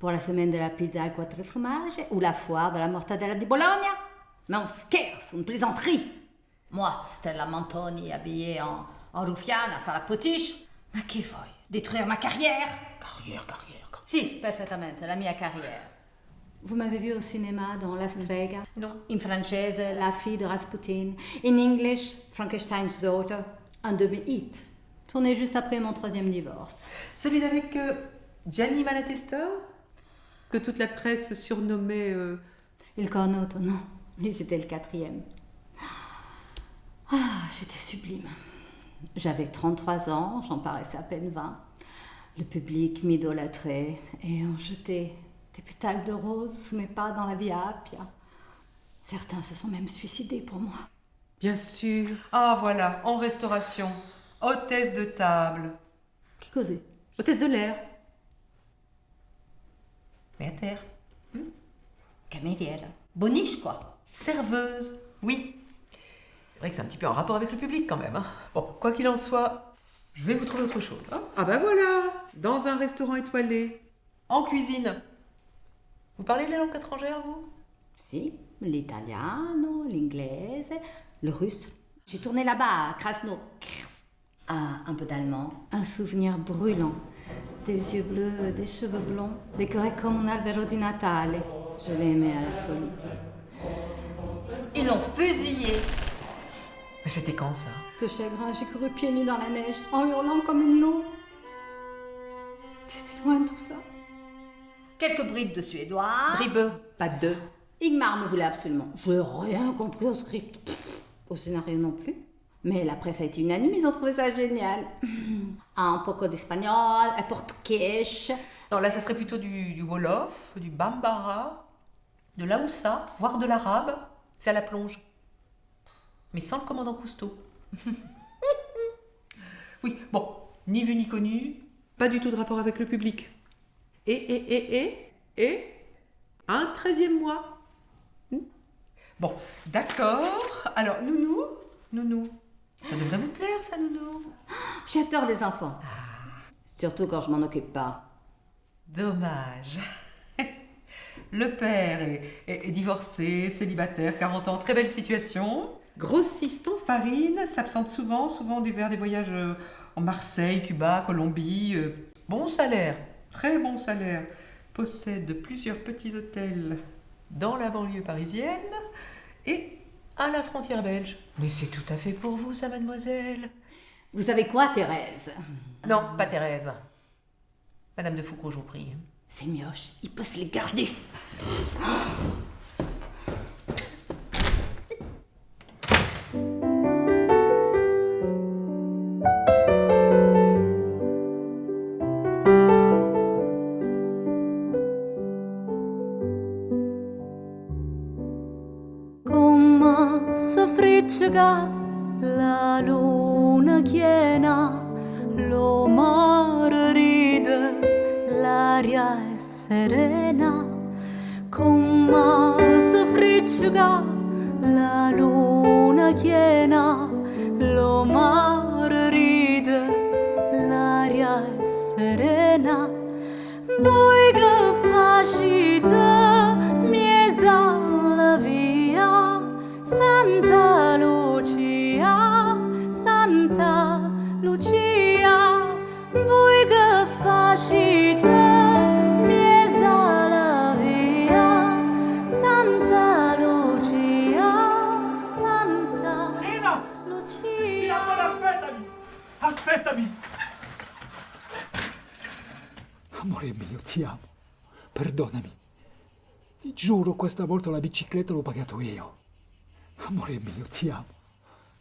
Pour la semaine de la pizza à 4 fromages ou la foire de la mortadella di Bologna? Mais on scherzo, une plaisanterie. Moi, Stella Mantoni, habillée en ruffiane, à faire la potiche. Ma che vuoi? Détruire ma carrière? Carrière. Si, perfettamente, la mia carrière. Vous m'avez vu au cinéma dans La Strega? Non. In française, La fille de Rasputin. In English, Frankenstein's Daughter. Un demi-hit. Tourné juste après mon 3e divorce. Celui avec Gianni Malatesta? Que toute la presse surnommait... Il Cornotto, non. Lui, c'était le 4e. Ah, j'étais sublime. J'avais 33 ans, j'en paraissais à peine 20. Le public m'idolâtrait et on jetait des pétales de rose sous mes pas dans la Via Appia. Certains se sont même suicidés pour moi. Bien sûr. Ah, voilà, en restauration. Hôtesse de table. Qui causait? Hôtesse de l'air. Mais à terre. Camérière. Boniche, quoi. Serveuse, oui. C'est vrai que c'est un petit peu en rapport avec le public quand même. Hein. Bon, quoi qu'il en soit, je vais vous trouver autre chose. Hein. Ah bah voilà, dans un restaurant étoilé, en cuisine. Vous parlez les langues étrangères, vous? Si, l'italiano, l'inglese, le russe. J'ai tourné là-bas, à Krasno. Ah, un peu d'allemand. Un souvenir brûlant. Des yeux bleus, des cheveux blonds, décorés comme un albero di Natale. Je l'aimais à la folie. Ils l'ont fusillé. Mais c'était quand ça? De chagrin, j'ai couru pieds nus dans la neige, en hurlant comme une louve. C'était loin de tout ça. Quelques brides de suédois. Bribe, pas de. Ingmar me voulait absolument. Je n'ai rien compris au script. Au scénario non plus. Mais la presse a été unanime, ils ont trouvé ça génial. Un poco d'espagnol, un portugais. Non, là, ça serait plutôt du wolof, du bambara, de l'Aoussa, voire de l'arabe. C'est à la plonge. Mais sans le commandant Cousteau. Oui, bon, ni vu ni connu, pas du tout de rapport avec le public. Et un 13e mois. Bon, d'accord. Alors, Nounou. Ça devrait vous plaire, ça, Nounou. J'adore les enfants. Surtout quand je m'en occupe pas. Dommage. Le père est divorcé, célibataire, 40 ans, très belle situation. Grossiste en farine, s'absente souvent vers des voyages en Marseille, Cuba, Colombie. Bon salaire, très bon salaire. Possède plusieurs petits hôtels dans la banlieue parisienne et à la frontière belge. Mais c'est tout à fait pour vous, ça, mademoiselle. Vous savez quoi, Thérèse? Non, pas Thérèse. Madame de Foucault, je vous prie. C'est mioche, il peut se les garder. Come soffriccica la luna piena, lo mare ride, l'aria è serena. Come soffriccica la luna piena, lo mare ride, l'aria è serena. Voi che facite miesa la via, Santa Lucia, Santa Lucia. Voi che facite miesa la via, Santa Lucia, Santa Lucia. Aspettami! Amore mio, ti amo. Perdonami. Ti giuro, questa volta la bicicletta l'ho pagato io. Amore mio, ti amo.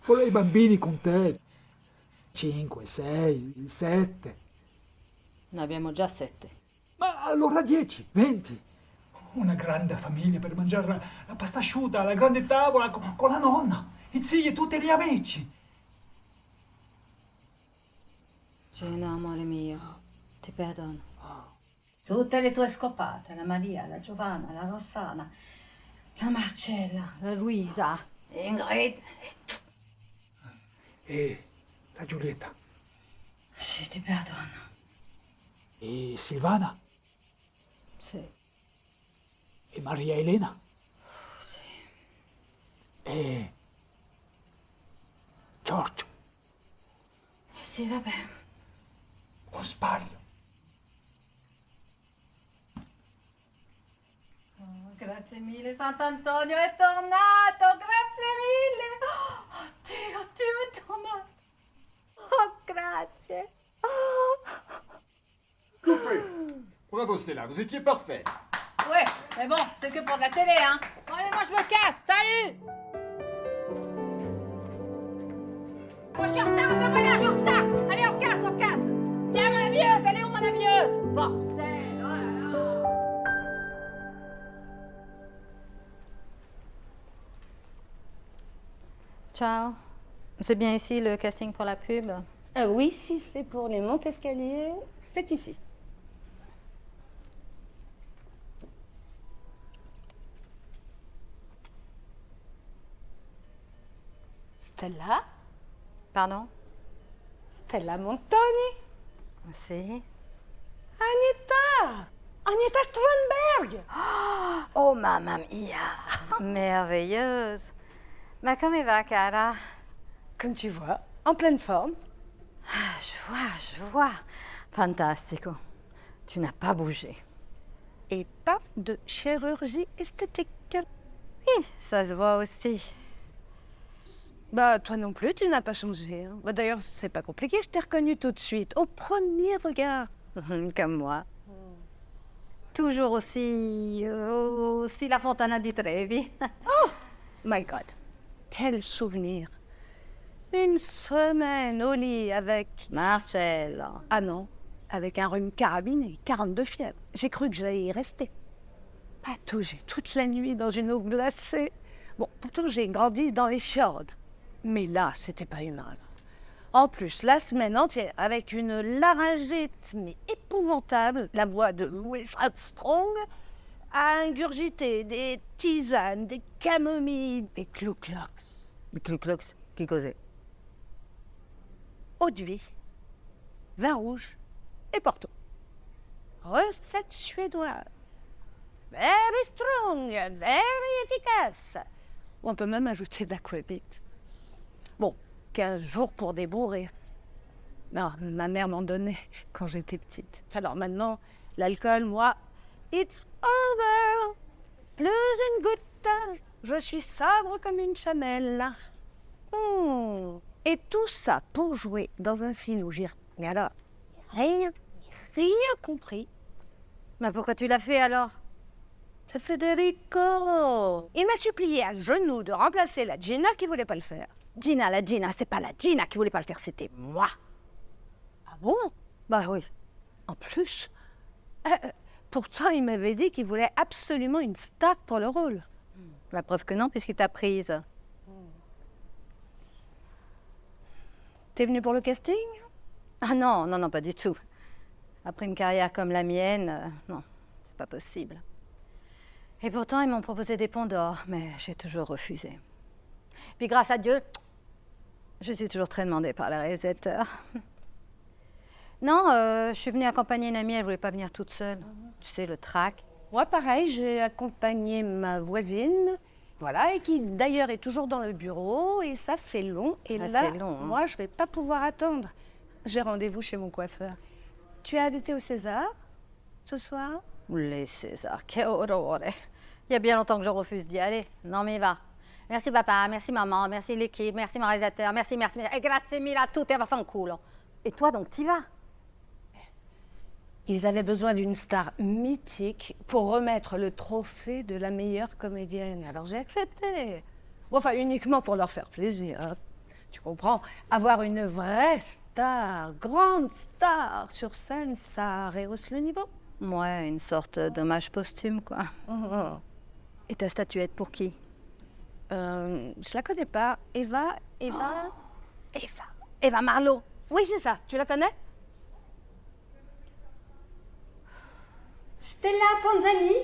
Vorrei i bambini con te. 5, 6, 7. Ne abbiamo già 7. Ma allora 10, 20. Una grande famiglia per mangiare la pasta asciutta, la grande tavola con la nonna, i zii e tutti gli amici. Gina, amore mio, ti perdono. Tutte le tue scopate, la Maria, la Giovanna, la Rossana, la Marcella, la Luisa, Ingrid. E la Giulietta. Sì, ti perdono. E Silvana. Sì. E Maria Elena. Sì. E Giorgio. Sì, vabbè. O sbaglio? Oh, grazie mille, Sant'Antonio è tornato, grazie mille. Oh, Dio, è tornato. Oh, grazie. Coupé. Bravo Stella, vous étiez parfaite. Ouais, mais bon, c'est que pour de la télé, hein. Bon, allez, moi je me casse, salut. Moi je suis en retard, ben voilà, je suis en retard. Allez, on casse, on casse. Tiens, mon habilleuse, elle est où mon habilleuse? Bordel, oh là là. Ciao. C'est bien ici le casting pour la pub? Oui, si c'est pour les montes-escaliers, c'est ici. Stella? Pardon? Stella Montoni? Sì. Agneta Strandberg! Oh, mamma mia! Merveilleuse! Ma come va, cara? Comme tu vois, en pleine forme. Je vois. Fantastico. Tu n'as pas bougé. Et pas de chirurgie esthétique. Oui, ça se voit aussi. Bah, toi non plus, tu n'as pas changé. Hein. Bah, d'ailleurs, c'est pas compliqué, je t'ai reconnu tout de suite, au premier regard. Comme moi. Toujours aussi la Fontana di Trevi. Oh my God, quel souvenir. Une semaine au lit avec... Marcel. Ah non, avec un rhume carabiné, 42 fièvres. J'ai cru que j'allais y rester. Patauger toute la nuit dans une eau glacée. Bon, pourtant j'ai grandi dans les fjords. Mais là, c'était pas humain. En plus, la semaine entière, avec une laryngite, mais épouvantable, la voix de Louis Armstrong, à ingurgiter des tisanes, des camomilles, des clou-clocs. Des clou-clocs qui causaient. Eau de vie, vin rouge et Porto. Recette suédoise. Very strong, very efficace. On peut même ajouter de l'aquavit. Bon, 15 jours pour débourrer. Non, ma mère m'en donnait quand j'étais petite. Alors maintenant, l'alcool, moi, it's over. Plus une goutte. Je suis sobre comme une chamelle. Et tout ça pour jouer dans un film où j'ai... Mais alors, rien compris. Mais pourquoi tu l'as fait alors? C'est Federico. Il m'a supplié à genoux de remplacer la Gina qui voulait pas le faire. La Gina, c'est pas la Gina qui voulait pas le faire, c'était moi. Ah bon? Bah oui. En plus, pourtant il m'avait dit qu'il voulait absolument une star pour le rôle. La preuve que non, puisqu'il t'a prise. T'es venue pour le casting? Ah non, pas du tout. Après une carrière comme la mienne, non, c'est pas possible. Et pourtant, ils m'ont proposé des ponts d'or, mais j'ai toujours refusé. Puis grâce à Dieu, je suis toujours très demandée par les réalisateurs. Non, je suis venue accompagner une amie, elle voulait pas venir toute seule. Tu sais, le trac. Moi, pareil, j'ai accompagné ma voisine, voilà, et qui d'ailleurs est toujours dans le bureau, et ça fait long. Et là, c'est long, hein. moi, je vais pas pouvoir attendre. J'ai rendez-vous chez mon coiffeur. Tu es invitée au César ce soir? Les César, che horrore. Il y a bien longtemps que je refuse d'y aller. Non, mais va. Merci papa, merci maman, merci l'équipe, merci mon réalisateur, merci. E grazie mille a tutti, va fanculo. Et toi, donc, t'y vas? Ils avaient besoin d'une star mythique pour remettre le trophée de la meilleure comédienne. Alors j'ai accepté. Bon, enfin, uniquement pour leur faire plaisir. Hein. Tu comprends? Avoir une vraie star, grande star sur scène, ça rehausse le niveau. Ouais, une sorte d'hommage posthume, quoi. Et ta statuette, pour qui? Je la connais pas. Eva Marlowe. Oui, c'est ça. Tu la connais? Stella Panzani?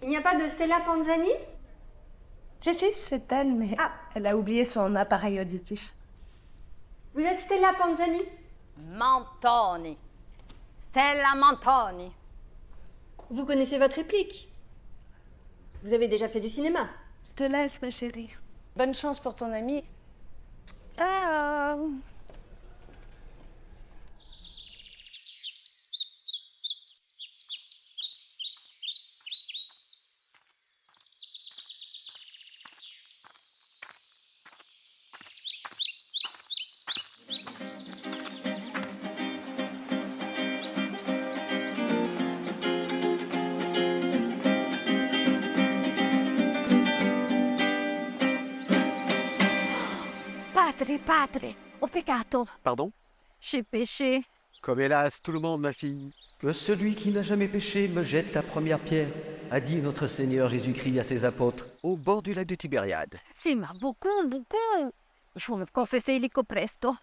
Il n'y a pas de Stella Panzani? Si, c'est elle, mais elle a oublié son appareil auditif. Vous êtes Stella Panzani? Mantoni. Stella Mantoni. Vous connaissez votre réplique? Vous avez déjà fait du cinéma? Je te laisse, ma chérie. Bonne chance pour ton ami. Ciao. Padre, ho peccato. Pardon? J'ai péché. Comme hélas tout le monde, ma fille. Que celui qui n'a jamais péché me jette la première pierre, a dit notre Seigneur Jésus-Christ à ses apôtres, au bord du lac de Tibériade. Sì, ma beaucoup. Je vais me confesser illico presto.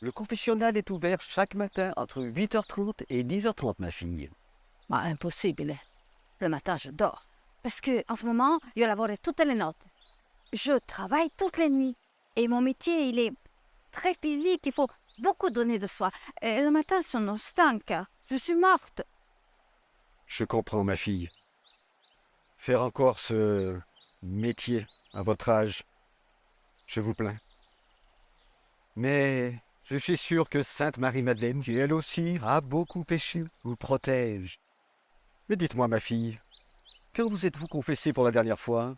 Le confessionnal est ouvert chaque matin entre 8h30 et 10h30, ma fille. Ma impossibile. Le matin, je dors. Parce que en ce moment, io lavoro tutte le notti. Je travaille toutes les nuits. Et mon métier, il est très physique. Il faut beaucoup donner de soi. Et le matin, sono stanca. Je suis morte. Je comprends, ma fille. Faire encore ce métier à votre âge, je vous plains. Mais je suis sûr que Sainte Marie-Madeleine, qui elle aussi a beaucoup péché, vous protège. Mais dites-moi, ma fille, quand vous êtes-vous confessée pour la dernière fois?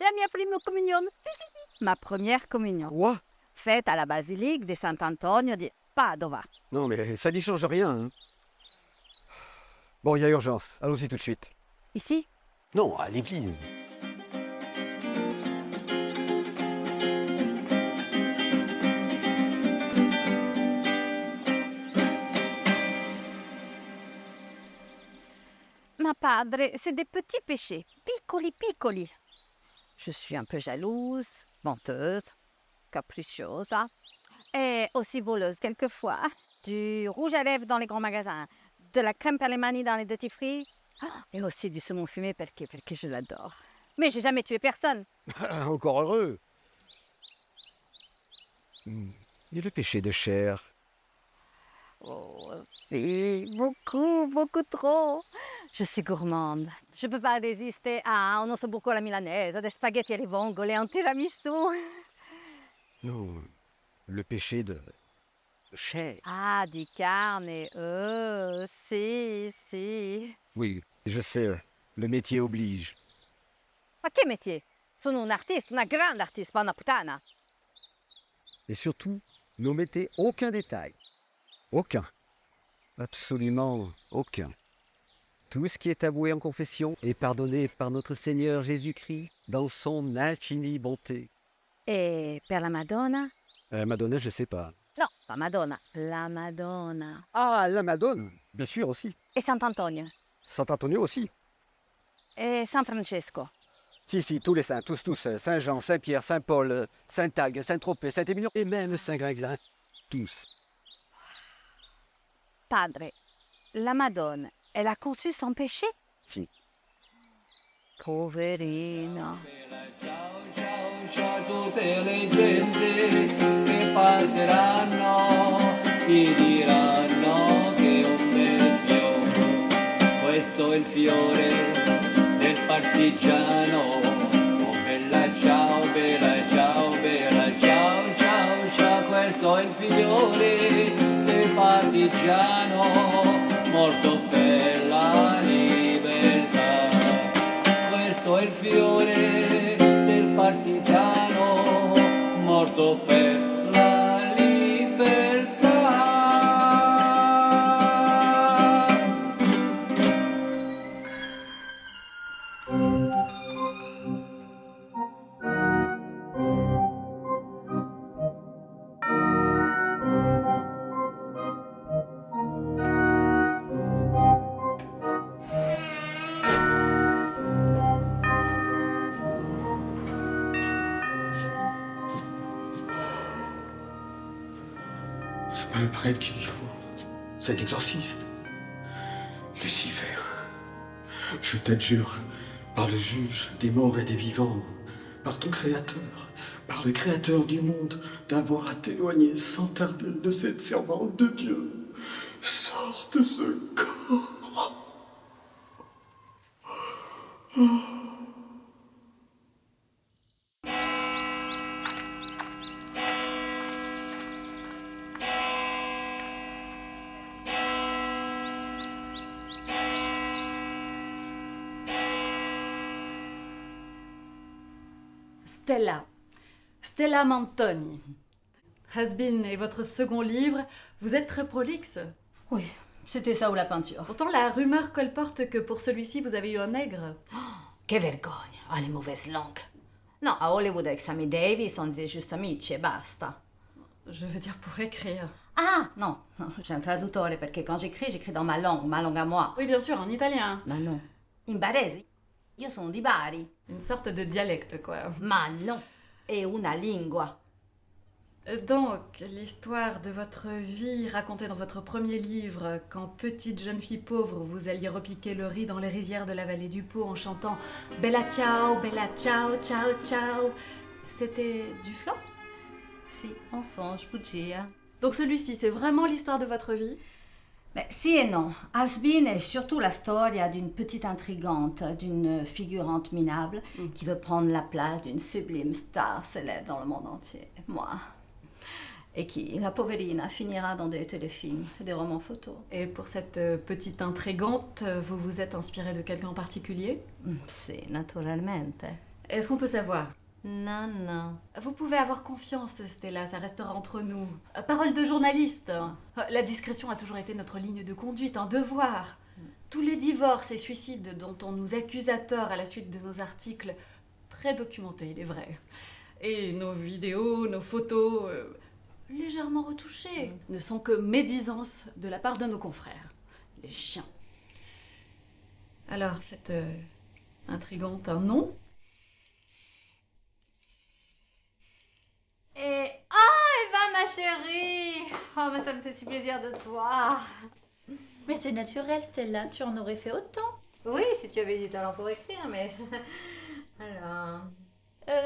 La mia prima comunione. Si, si, si. Ma première communion. Quoi? Faite à la basilique de Sant'Antonio di Padova. Non, mais ça n'y change rien. Hein. Bon, il y a urgence. Allons-y tout de suite. Ici? Non, à l'église. Ma padre, c'est des petits péchés, piccoli piccoli. Je suis un peu jalouse, menteuse, capriciosa et aussi voleuse quelquefois. Du rouge à lèvres dans les grands magasins, de la crème pour les mani dans les duty free et aussi du saumon fumé parce que je l'adore. Mais j'ai jamais tué personne. Encore heureux. Et le péché de chair? Oh, si, beaucoup, beaucoup trop. Je suis gourmande. Je peux pas résister à un osso buco alla milanaise, des spaghetti alle vongole, un tiramisu. Non, le péché de chair. Ah, di carne, si, si. Oui, je sais, le métier oblige. Ma che métier? Sono un artiste, una grande artiste, pas una puttana. Et surtout, n'omettez aucun détail. Aucun. Absolument aucun. Tout ce qui est avoué en confession est pardonné par notre Seigneur Jésus-Christ dans son infinie bonté. Et per la Madonna? Madonna, je sais pas. Non, pas Madonna, la Madonna. Ah, la Madone, bien sûr aussi. Et Sant'Antonio? Sant'Antonio aussi. Et San Francesco? Si, tous les saints, tous. Saint Jean, Saint Pierre, Saint Paul, Saint Tag, Saint Tropez, Saint Émilion et même Saint Gringlin. Tous. Padre, la Madonna, elle a conçu sans péché? Si. Poverina. Tutte le gente che passeranno ti diranno che è un bel fiore, questo è il fiore del partigiano. Oh bella ciao, bella ciao, bella ciao, ciao, ciao, questo è il fiore del partigiano morto per la libertà. Questo è il fiore del partigiano morto per la libertà. C'est pas le prêtre qu'il lui faut, c'est l'exorciste. Lucifer, je t'adjure, par le juge des morts et des vivants, par ton créateur, par le créateur du monde, d'avoir à t'éloigner sans tarder de cette servante de Dieu. Sors de ce corps. Stella Mantoni. Has-Been est votre second livre. Vous êtes très prolixe. Oui, c'était ça ou la peinture. Pourtant, la rumeur colporte que pour celui-ci, vous avez eu un nègre. Che vergogna, ah les mauvaises langues. No, a Hollywood avec Sammy Davis, on disait juste amici e basta. Je veux dire pour écrire. Ah, non, j'ai un traduttore perché quand j'écris dans ma langue à moi. Oui, bien sûr, en italien. Ma non, in barese. Io sono di Bari. Une sorte de dialecte, quoi. Ma non, è una lingua. Donc, l'histoire de votre vie racontée dans votre premier livre, quand petite jeune fille pauvre, vous alliez repiquer le riz dans les rizières de la vallée du Pô en chantant « Bella ciao, ciao, ciao », c'était du flan? Si, on songe, bugia. Donc celui-ci, c'est vraiment l'histoire de votre vie? Mais si et non. Has-Been est surtout la storia d'une petite intrigante, d'une figurante minable qui veut prendre la place d'une sublime star célèbre dans le monde entier. Moi. Et qui, la poverina, finira dans des téléfilms et des romans photos. Et pour cette petite intrigante, vous vous êtes inspiré de quelqu'un en particulier? Si, naturalmente. Est-ce qu'on peut savoir? Non, non. Vous pouvez avoir confiance, Stella, ça restera entre nous. Parole de journaliste. La discrétion a toujours été notre ligne de conduite, un devoir. Tous les divorces et suicides dont on nous accuse à tort à la suite de nos articles, très documentés, il est vrai. Et nos vidéos, nos photos, légèrement retouchées, ne sont que médisances de la part de nos confrères, les chiens. Alors, cette intrigante un nom? Et... Oh, Eva, ma chérie! Oh, mais ça me fait si plaisir de te voir. Mais c'est naturel, Stella, tu en aurais fait autant. Oui, si tu avais du talent pour écrire, mais... Alors...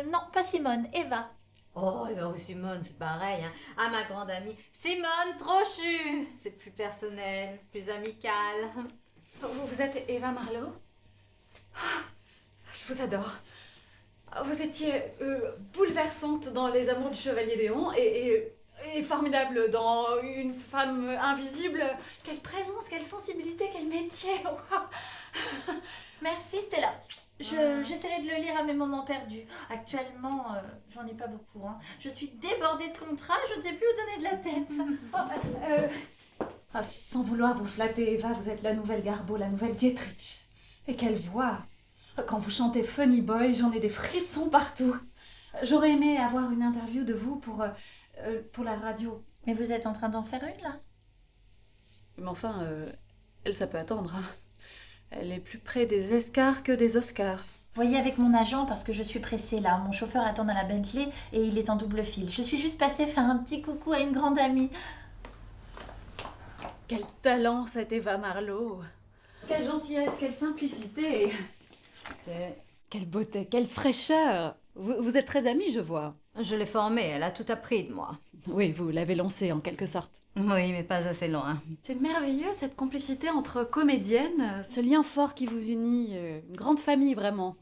Non, pas Simone, Eva. Oh, Eva ou Simone, c'est pareil. Hein. Ah, ma grande amie. Simone Trochu! C'est plus personnel, plus amical. Vous êtes Eva Marlowe? Je vous adore. Vous étiez bouleversante dans Les Amours du Chevalier Déon et formidable dans Une femme invisible. Quelle présence, quelle sensibilité, quel métier. Wow. Merci, Stella. J'essaierai de le lire à mes moments perdus. Actuellement, j'en ai pas beaucoup. Hein. Je suis débordée de contrats, je ne sais plus où donner de la tête. Sans vouloir vous flatter, Eva, vous êtes la nouvelle Garbeau, la nouvelle Dietrich. Et quelle voix! Quand vous chantez Funny Boy, j'en ai des frissons partout. J'aurais aimé avoir une interview de vous pour la radio. Mais vous êtes en train d'en faire une, là? Mais enfin, elle, ça peut attendre. Hein. Elle est plus près des escars que des Oscars. Voyez avec mon agent, parce que je suis pressée, là. Mon chauffeur attend dans la Bentley et il est en double fil. Je suis juste passée faire un petit coucou à une grande amie. Quel talent, cette Eva Marlowe! Quelle gentillesse, quelle simplicité! Quelle beauté, quelle fraîcheur! Vous êtes très amis, je vois. Je l'ai formée, elle a tout appris de moi. Oui, vous l'avez lancée en quelque sorte. Oui, mais pas assez loin. C'est merveilleux, cette complicité entre comédiennes, ce lien fort qui vous unit, une grande famille, vraiment.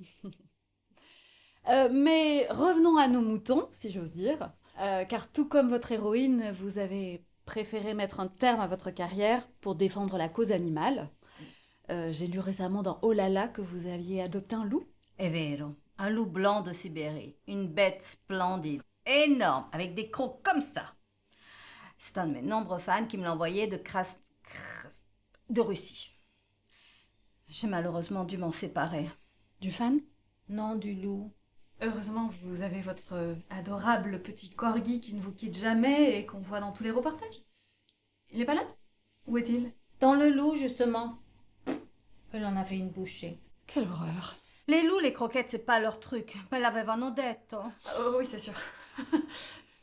Mais revenons à nos moutons, si j'ose dire, car tout comme votre héroïne, vous avez préféré mettre un terme à votre carrière pour défendre la cause animale. J'ai lu récemment dans Oh là là que vous aviez adopté un loup. È vero, un loup blanc de Sibérie, une bête splendide, énorme, avec des crocs comme ça. C'est un de mes nombreux fans qui me l'a envoyé de Russie. J'ai malheureusement dû m'en séparer. Du fan? Non, du loup. Heureusement, vous avez votre adorable petit corgi qui ne vous quitte jamais et qu'on voit dans tous les reportages. Il n'est pas là? Où est-il? Dans le loup, justement. Elle en a fait une bouchée. Quelle horreur. Les loups, les croquettes, c'est pas leur truc. Me l'avevano detto. Oh, oui, c'est sûr.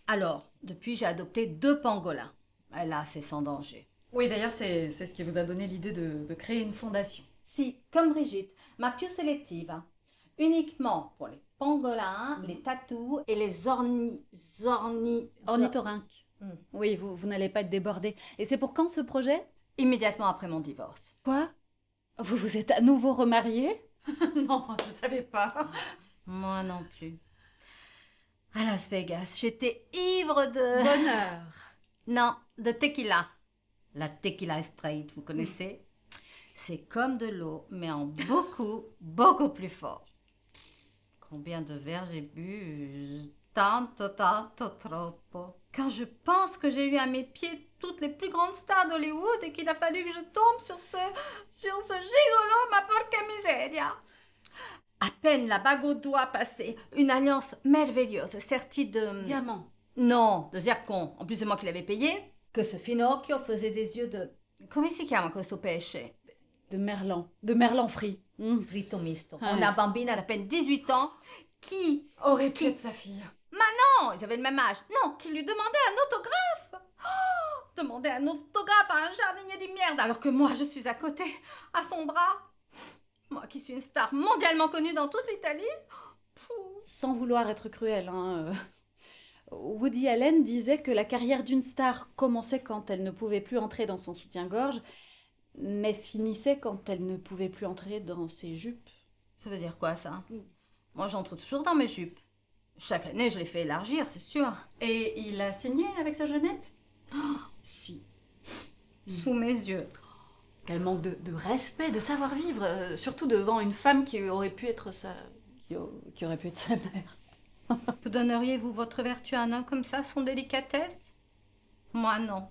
Alors, depuis, j'ai adopté 2 pangolins. Et là, c'est sans danger. Oui, d'ailleurs, c'est ce qui vous a donné l'idée de créer une fondation. Si, comme Brigitte, ma più selettiva. Uniquement pour les pangolins, les tatous et les ornithorynques. Oui, vous n'allez pas être débordé. Et c'est pour quand ce projet? Immédiatement après mon divorce. Quoi? Vous vous êtes à nouveau remariée? Non, je ne savais pas. Moi non plus. À Las Vegas, j'étais ivre de... Bonheur. Non, de tequila. La tequila straight, vous connaissez? C'est comme de l'eau, mais en beaucoup, beaucoup plus fort. Combien de verres j'ai bu? Tanto troppo. Quand je pense que j'ai eu à mes pieds toutes les plus grandes stars d'Hollywood et qu'il a fallu que je tombe sur ce gigolo, ma porca miseria. À peine la bague au doigt passée, une alliance merveilleuse, sertie de... Diamant. Non, de zircon. En plus, c'est moi qui l'avais payé. Que ce finocchio faisait des yeux de... Come si chiama questo pesce? De merlan frit. Fritto misto. Ah, Una bambina d'à peine 18 ans qui... aurait pu être sa fille. Mais non, ils avaient le même âge. Non, qui lui demandait un autographe. Oh, demander un autographe à un jardinier de merde alors que moi, je suis à côté, à son bras. Moi qui suis une star mondialement connue dans toute l'Italie. Sans vouloir être cruel, hein, Woody Allen disait que la carrière d'une star commençait quand elle ne pouvait plus entrer dans son soutien-gorge, mais finissait quand elle ne pouvait plus entrer dans ses jupes. Ça veut dire quoi, ça? Moi, j'entre toujours dans mes jupes. Chaque année, je les fais élargir, c'est sûr. Et il a signé avec sa jeunette? Si. Sous mes yeux. Quel manque de respect, de savoir-vivre, surtout devant une femme qui aurait pu être sa qui aurait pu être sa mère. Vous donneriez-vous votre vertu à un homme comme ça, sans délicatesse? Moi, non.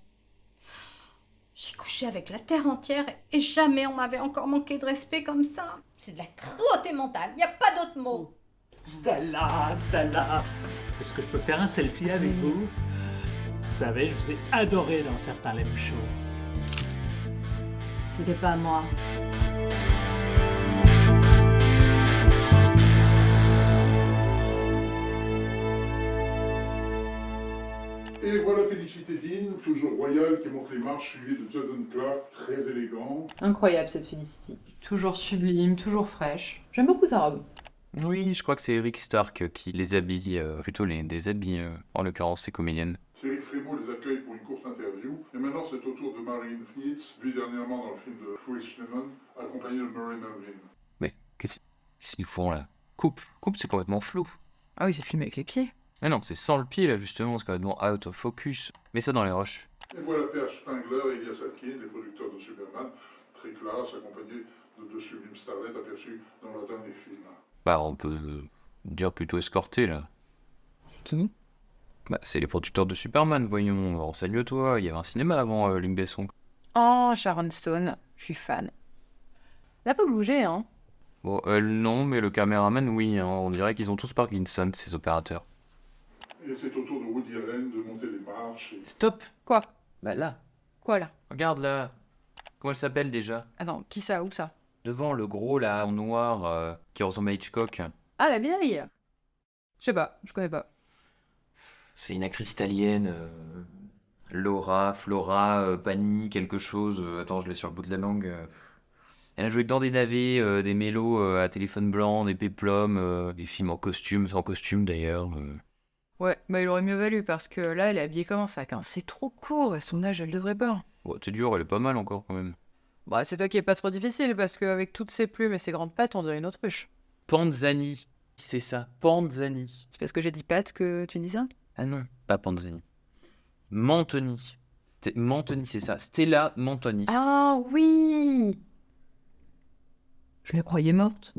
J'ai couché avec la terre entière et jamais on m'avait encore manqué de respect comme ça. C'est de la cruauté mentale, il n'y a pas d'autre mot. Stella, est-ce que je peux faire un selfie avec vous? Vous savez, je vous ai adoré dans certains live shows. C'était pas moi. Et voilà Félicité Dean, toujours royale, qui monte les marches, suivie de Jason Clarke, très élégant. Incroyable cette Félicité. Toujours sublime, toujours fraîche. J'aime beaucoup sa robe. Oui, je crois que c'est Eric Stark qui les habille, plutôt des habits, en l'occurrence ces comédiennes. Thierry Frémaux les accueille pour une courte interview. Et maintenant, c'est au tour de Marine Fleetz, vue dernièrement dans le film de Chris Shannon, accompagnée de Murray Melvin. Mais qu'est-ce qu'ils font là? Coupe, c'est complètement flou. Ah oui, c'est filmé avec les pieds. Mais non, c'est sans le pied là justement, c'est complètement out of focus. Mets ça dans les roches. Et voilà Perche Spengler et Elias Atkin, les producteurs de Superman, très classe, accompagnés de deux sublimes starlettes aperçues dans leur dernier film. Bah, on peut dire plutôt escorté là. C'est qui? Bah, c'est les producteurs de Superman, voyons, renseigne-toi, il y avait un cinéma avant Luc Besson. Oh, Sharon Stone, je suis fan. Elle a pas bougé, hein? Bon, non, mais le caméraman, oui, hein, on dirait qu'ils ont tous Parkinson, ces opérateurs. Et c'est au tour de Woody Allen de monter les marches. Stop! Quoi? Bah là. Quoi là? Regarde là. Comment elle s'appelle déjà? Attends, qui ça? Où ça? Devant le gros là, en noir, qui ressemble à Hitchcock. Ah, la vieille! Je sais pas, je connais pas. C'est une actrice italienne, Flora, Pani, quelque chose. Attends, je l'ai sur le bout de la langue. Elle a joué dans des navets, des mélos à téléphone blanc, des péplums, des films en costume, sans costume d'ailleurs. Ouais, bah il aurait mieux valu parce que là, elle est habillée comme un sac. Hein. C'est trop court, à son âge, elle devrait pas. Bon, c'est dur, elle est pas mal encore quand même. Bah, c'est toi qui est pas trop difficile parce qu'avec toutes ses plumes et ses grandes pattes, on dirait une autruche. Panzani, c'est ça, Panzani. C'est parce que j'ai dit pattes que tu dis ça? Ah non, pas Panzani. Mantoni. Mantoni, c'est ça. Stella Mantoni. Ah oui! Je la croyais morte.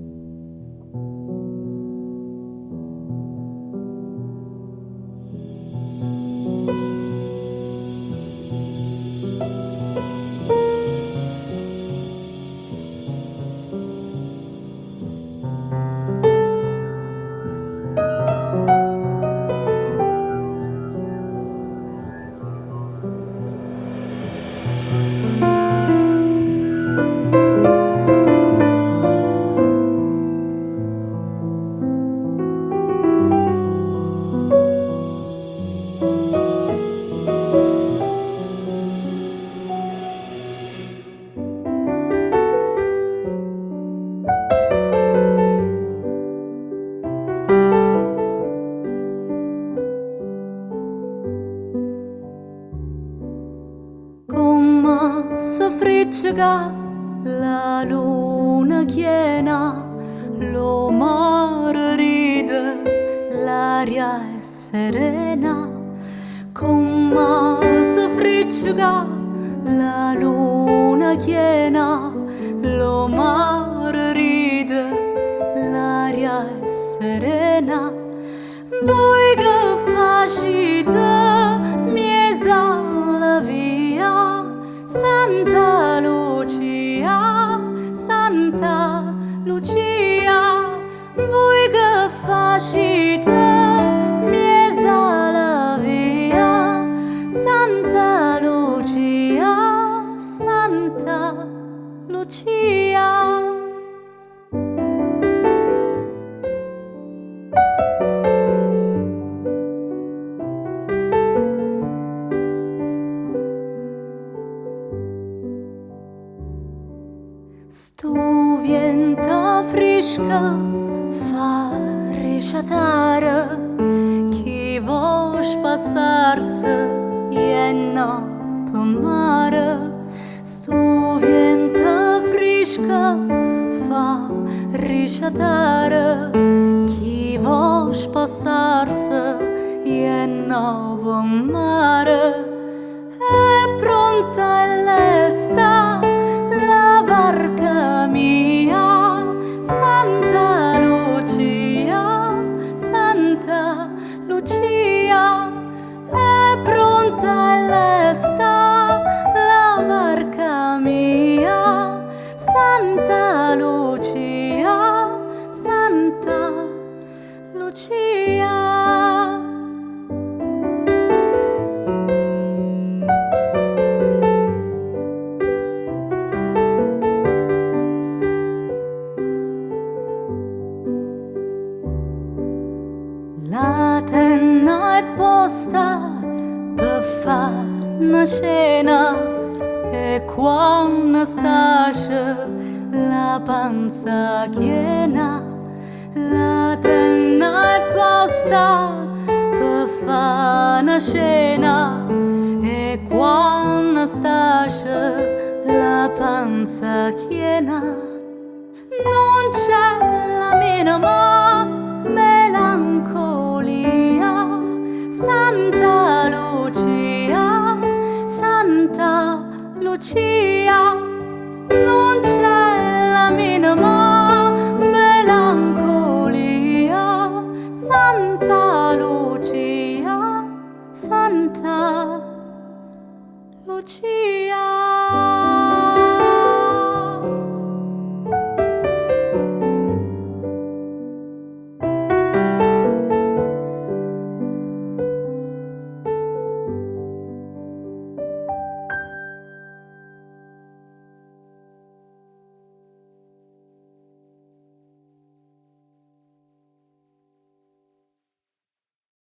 Soffriccica la luna piena, lo mare ride, l'aria è serena. Come soffriccica la luna piena, lo mare ride, l'aria è serena. Voi che facite miesa la via, Santa Lucia, Santa Lucia, voi che facite miesa la via, Santa Lucia, Santa Lucia. Sto vento fresco fa risciatare chi vuol passarsi e no per mare. Sto vento fresco fa risciatare chi vuol passarsi e no per mare. È pronta l'esta la barca mia, Santa Lucia. pronta e lesta la barca mia, Santa Lucia, Santa Lucia. La tenna è posta per fare una cena e quando stasce la panza piena. La tenna è posta per fare una cena e quando stasce la panza piena. Non c'è la minima melancolia, Santa Lucia, Santa Lucia. Non c'è la minima melancolia, Santa Lucia, Santa Lucia.